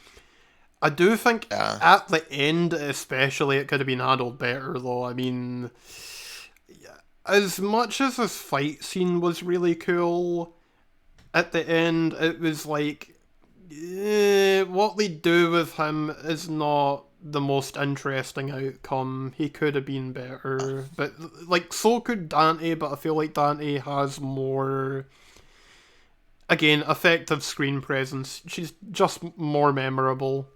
S2: I do think at the end especially it could have been handled better though. I mean, as much as this fight scene was really cool, at the end it was like, what they do with him is not the most interesting outcome. He could have been better, but like so could Dante, but I feel like Dante has more, again, effective screen presence. She's just more memorable.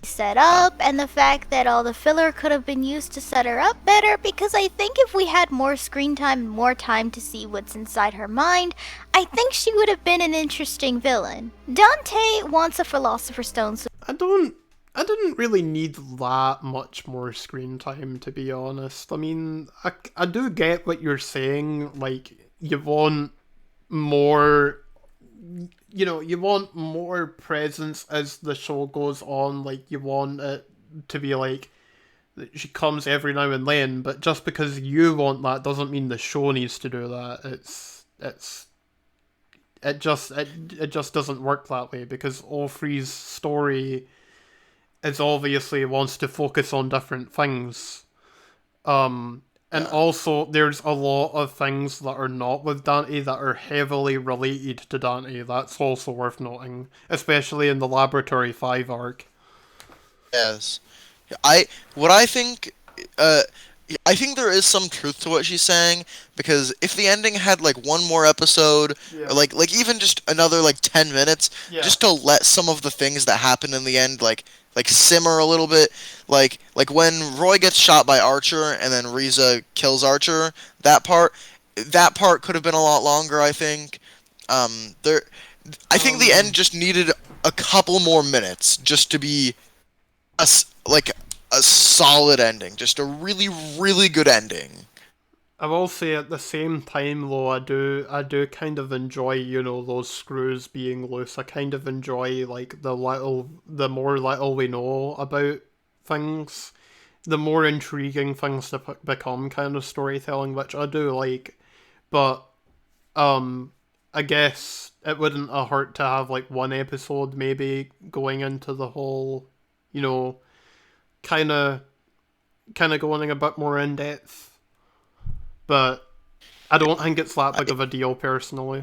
S1: Set up, and the fact that all the filler could have been used to set her up better, because I think if we had more screen time and more time to see what's inside her mind, I think she would have been an interesting villain. Dante wants a Philosopher's Stone, so
S2: I didn't really need that much more screen time, to be honest. I mean, I do get what you're saying, like, you want more, you want more presence as the show goes on, like, you want it to be like, she comes every now and then, but just because you want that doesn't mean the show needs to do that. It just doesn't work that way, because Offrey's story is obviously wants to focus on different things. And also, there's a lot of things that are not with Dante that are heavily related to Dante. That's also worth noting, especially in the Laboratory 5 arc.
S3: Yes. I think I think there is some truth to what she's saying, because if the ending had like one more episode, or like even just another like 10 minutes, just to let some of the things that happen in the end like simmer a little bit, like when Roy gets shot by Archer and then Riza kills Archer, that part could have been a lot longer, I think. I think the end just needed a couple more minutes just to be a solid ending, just a really, really good ending.
S2: I will say at the same time though, I do kind of enjoy, those screws being loose. I kind of enjoy like the more little we know about things, the more intriguing things to become kind of storytelling, which I do like. But I guess it wouldn't have hurt to have like one episode maybe going into the whole, kind of going a bit more in depth. But I don't think it's that big of a deal personally.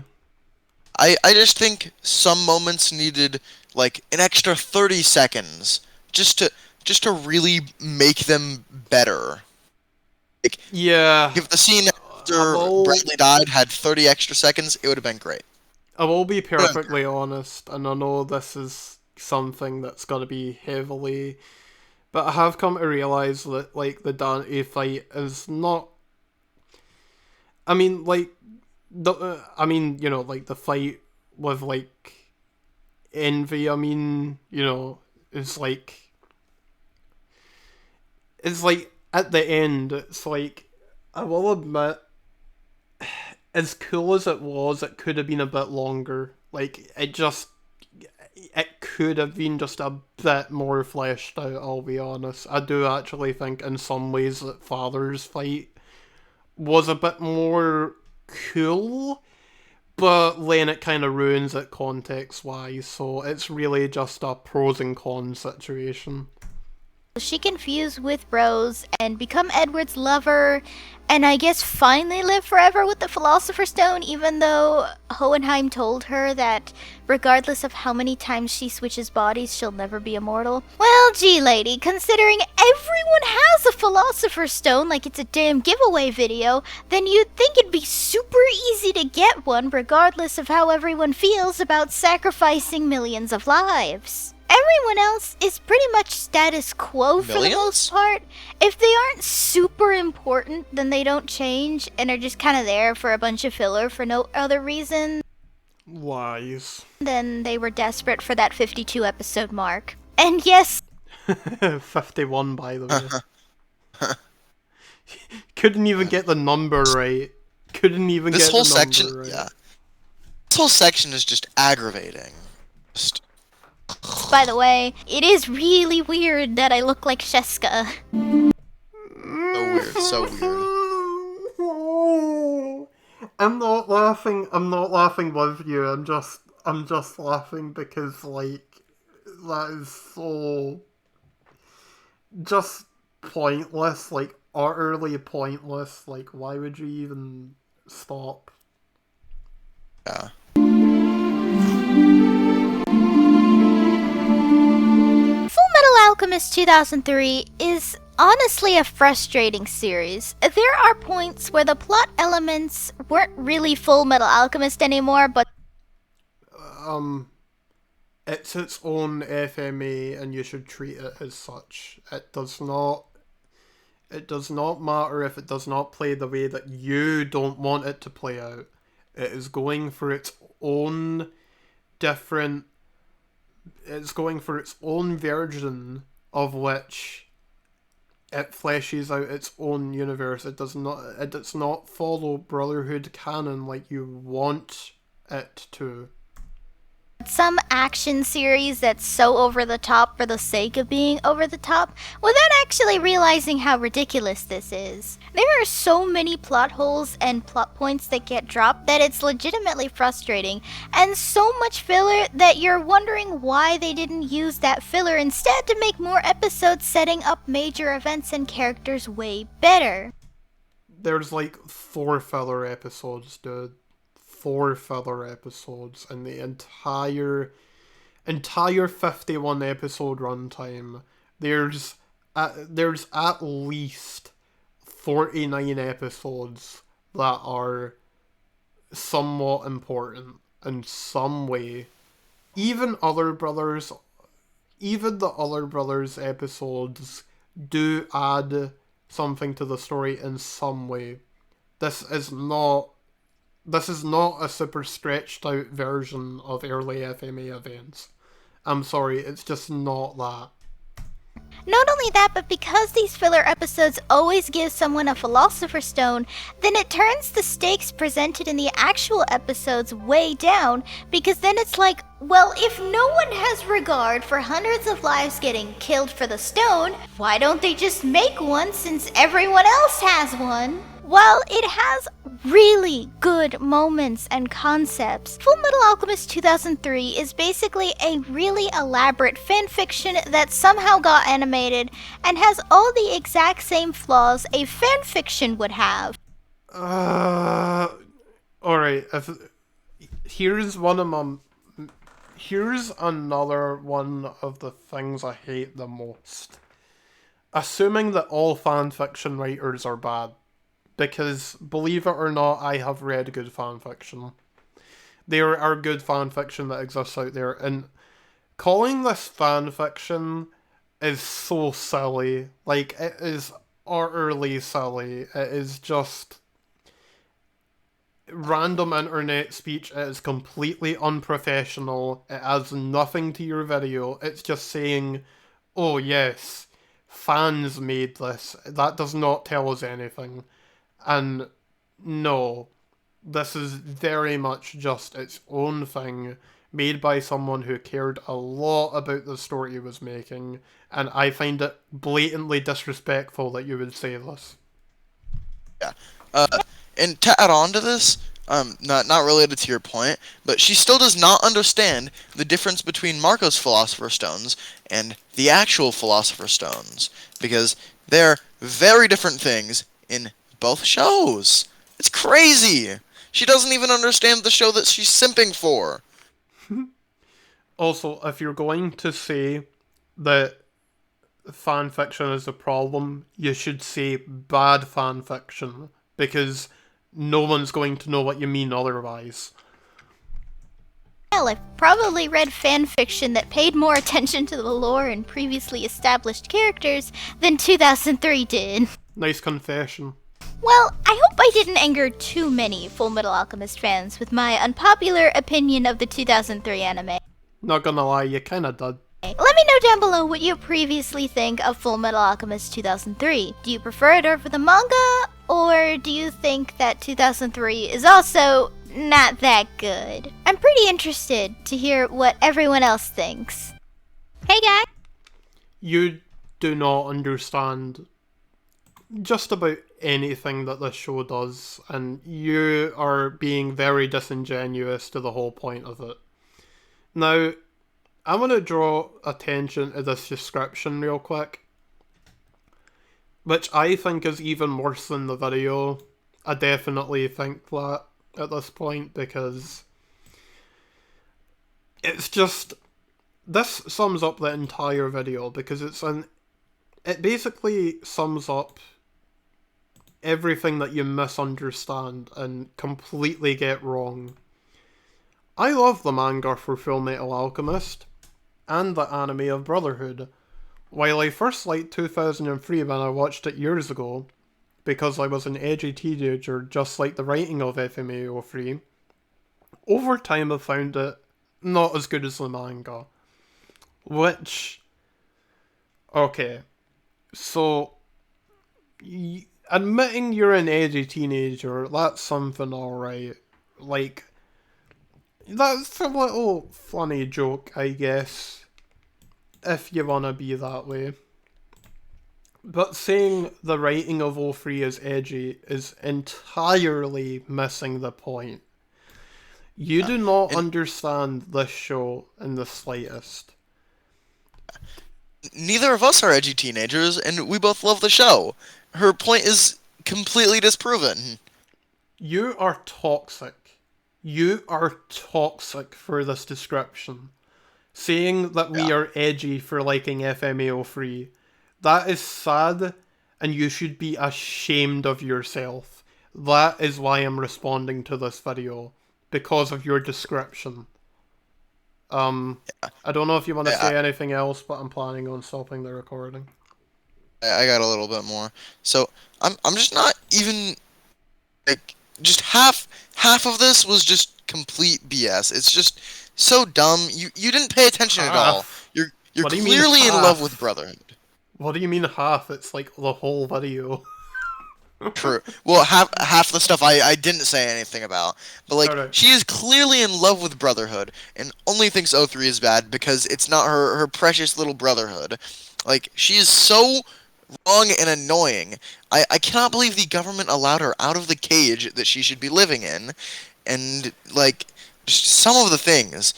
S3: I just think some moments needed like an extra 30 seconds just to really make them better. Like, if the scene after Bradley died had 30 extra seconds, it would have been great.
S2: I will be perfectly honest, and I know this is something that's going to be heavily, but I have come to realise that like the Dante fight is not. I mean, like like the fight with like Envy. I mean, it's like at the end, it's like, I will admit, as cool as it was, it could have been a bit longer. Like it could have been just a bit more fleshed out. I'll be honest. I do actually think in some ways that Father's fight was a bit more cool, but then it kind of ruins it context-wise, so it's really just a pros and cons situation.
S1: She can fuse with Rose and become Edward's lover, and I guess finally live forever with the Philosopher's Stone, even though Hohenheim told her that regardless of how many times she switches bodies, she'll never be immortal. Well, gee, lady, considering everyone has a Philosopher's Stone like it's a damn giveaway video, then you'd think it'd be super easy to get one regardless of how everyone feels about sacrificing millions of lives. Everyone else is pretty much status quo for the most part. If they aren't super important, then they don't change and are just kind of there for a bunch of filler for no other reason.
S2: Lies.
S1: Then they were desperate for that 52 episode mark. And yes...
S2: 51, by the way. Couldn't even get the number right. Couldn't even get the number right.
S3: Yeah. This whole section is just aggravating.
S1: By the way, it is really weird that I look like Sheska.
S3: So weird.
S2: I'm not laughing with you, I'm just laughing because, like, that is so... just pointless, like, utterly pointless. Like, why would you even stop?
S3: Yeah.
S1: Fullmetal Alchemist 2003 is honestly a frustrating series. There are points where the plot elements weren't really Fullmetal Alchemist anymore, but...
S2: It's its own FMA and you should treat it as such. It does not matter if it does not play the way that you don't want it to play out. It is going for its own different... It's going for its own version of which it fleshes out its own universe. It does not follow Brotherhood canon like you want it to.
S1: Some action series that's so over the top for the sake of being over the top without actually realizing how ridiculous this is. There are so many plot holes and plot points that get dropped that it's legitimately frustrating, and so much filler that you're wondering why they didn't use that filler instead to make more episodes setting up major events and characters way better.
S2: There's like 4 filler episodes, dude. 4 filler episodes in the entire 51 episode runtime. There's at least 49 episodes that are somewhat important in some way. Even the Other Brothers episodes do add something to the story in some way. This is not a super stretched out version of early FMA events. I'm sorry, it's just not that.
S1: Not only that, but because these filler episodes always give someone a Philosopher's Stone, then it turns the stakes presented in the actual episodes way down, because then it's like, well, if no one has regard for hundreds of lives getting killed for the stone, why don't they just make one since everyone else has one? While it has really good moments and concepts, Fullmetal Alchemist 2003 is basically a really elaborate fanfiction that somehow got animated and has all the exact same flaws a fanfiction would have.
S2: Alright, here's another one of the things I hate the most. Assuming that all fanfiction writers are bad. Because, believe it or not, I have read good fanfiction. There are good fanfiction that exists out there, and calling this fanfiction is so silly. Like, it is utterly silly. It is just random internet speech. It is completely unprofessional. It adds nothing to your video. It's just saying, oh yes, fans made this. That does not tell us anything. And no, this is very much just its own thing, made by someone who cared a lot about the story he was making, and I find it blatantly disrespectful that you would say this.
S3: Yeah. And to add on to this, not related to your point, but she still does not understand the difference between Marco's Philosopher's Stones and the actual Philosopher's Stones, because they're very different things in both shows. It's crazy! She doesn't even understand the show that she's simping for.
S2: Also, if you're going to say that fan fiction is a problem, you should say bad fan fiction, because no one's going to know what you mean otherwise.
S1: Well, I've probably read fan fiction that paid more attention to the lore and previously established characters than 2003 did.
S2: Nice confession.
S1: Well, I hope I didn't anger too many Fullmetal Alchemist fans with my unpopular opinion of the 2003 anime.
S2: Not gonna lie, you kinda did.
S1: Let me know down below what you previously think of Fullmetal Alchemist 2003. Do you prefer it over the manga, or do you think that 2003 is also not that good? I'm pretty interested to hear what everyone else thinks. Hey guys!
S2: You do not understand just about anything that this show does, and you are being very disingenuous to the whole point of it. Now, I want to draw attention to this description real quick, which I think is even worse than the video. I definitely think that at this point, because it's just, this sums up the entire video, because it basically sums up everything that you misunderstand and completely get wrong. I love the manga for Fullmetal Alchemist and the anime of Brotherhood. While I first liked 2003 when I watched it years ago, because I was an edgy teenager just like the writing of FMAO3, over time I found it not as good as the manga. Which, okay, so admitting you're an edgy teenager, that's something alright. Like, that's a little funny joke, I guess, if you wanna be that way. But saying the writing of O3 is edgy is entirely missing the point. You do not understand this show in the slightest.
S3: Neither of us are edgy teenagers, and we both love the show. Her point is completely disproven.
S2: You are toxic. You are toxic for this description. Saying that we are edgy for liking FMAO3. That is sad, and you should be ashamed of yourself. That is why I'm responding to this video. Because of your description. I don't know if you want to say anything else, but I'm planning on stopping the recording.
S3: I got a little bit more. So, I'm just not even, like, just half of this was just complete BS. It's just so dumb. You didn't pay attention at all. You're clearly in love with Brotherhood.
S2: What do you mean half? It's like the whole video.
S3: True. Well, half the stuff I didn't say anything about. But, like, she is clearly in love with Brotherhood, and only thinks O3 is bad because it's not her precious little Brotherhood. Like, she is so wrong and annoying. I cannot believe the government allowed her out of the cage that she should be living in. And, like, just some of the things.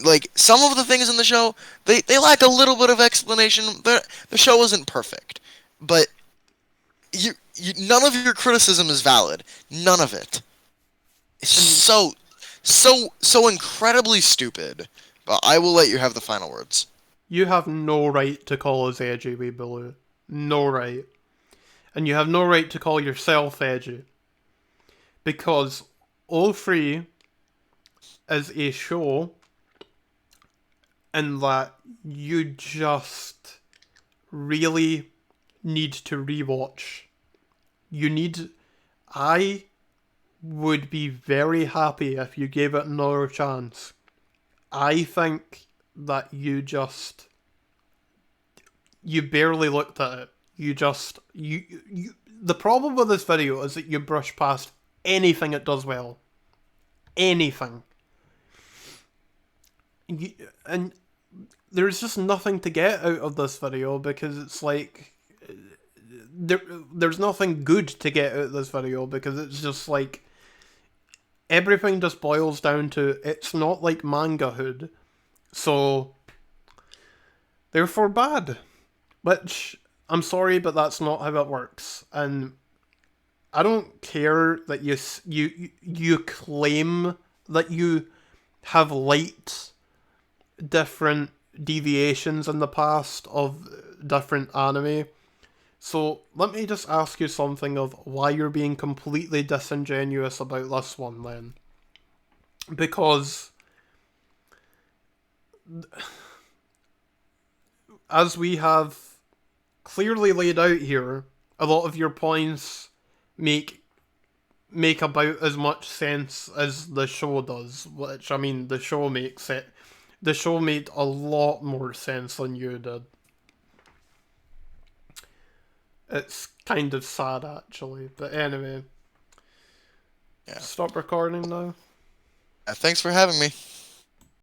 S3: Like, some of the things in the show, they lack a little bit of explanation. The show isn't perfect. But none of your criticism is valid. None of it. It's so incredibly stupid. But I will let you have the final words.
S2: You have no right to call us edgy, WeebaLu. No right. And you have no right to call yourself edgy. Because O3 is a show in that you just really need to rewatch. I would be very happy if you gave it another chance. I think that you barely looked at it. The problem with this video is that you brush past anything it does well. Anything. And there's just nothing to get out of this video because it's like there's nothing good to get out of this video because it's just like everything just boils down to it's not like mangahood, so therefore bad. Which, I'm sorry, but that's not how it works. And I don't care that you claim that you have liked different deviations in the past of different anime. So let me just ask you something of why you're being completely disingenuous about this one then. Because as we have clearly laid out here, a lot of your points make about as much sense as the show does, which, I mean, the show makes it. The show made a lot more sense than you did. It's kind of sad, actually. But anyway,
S3: Yeah.
S2: stop recording now.
S3: Thanks for having me.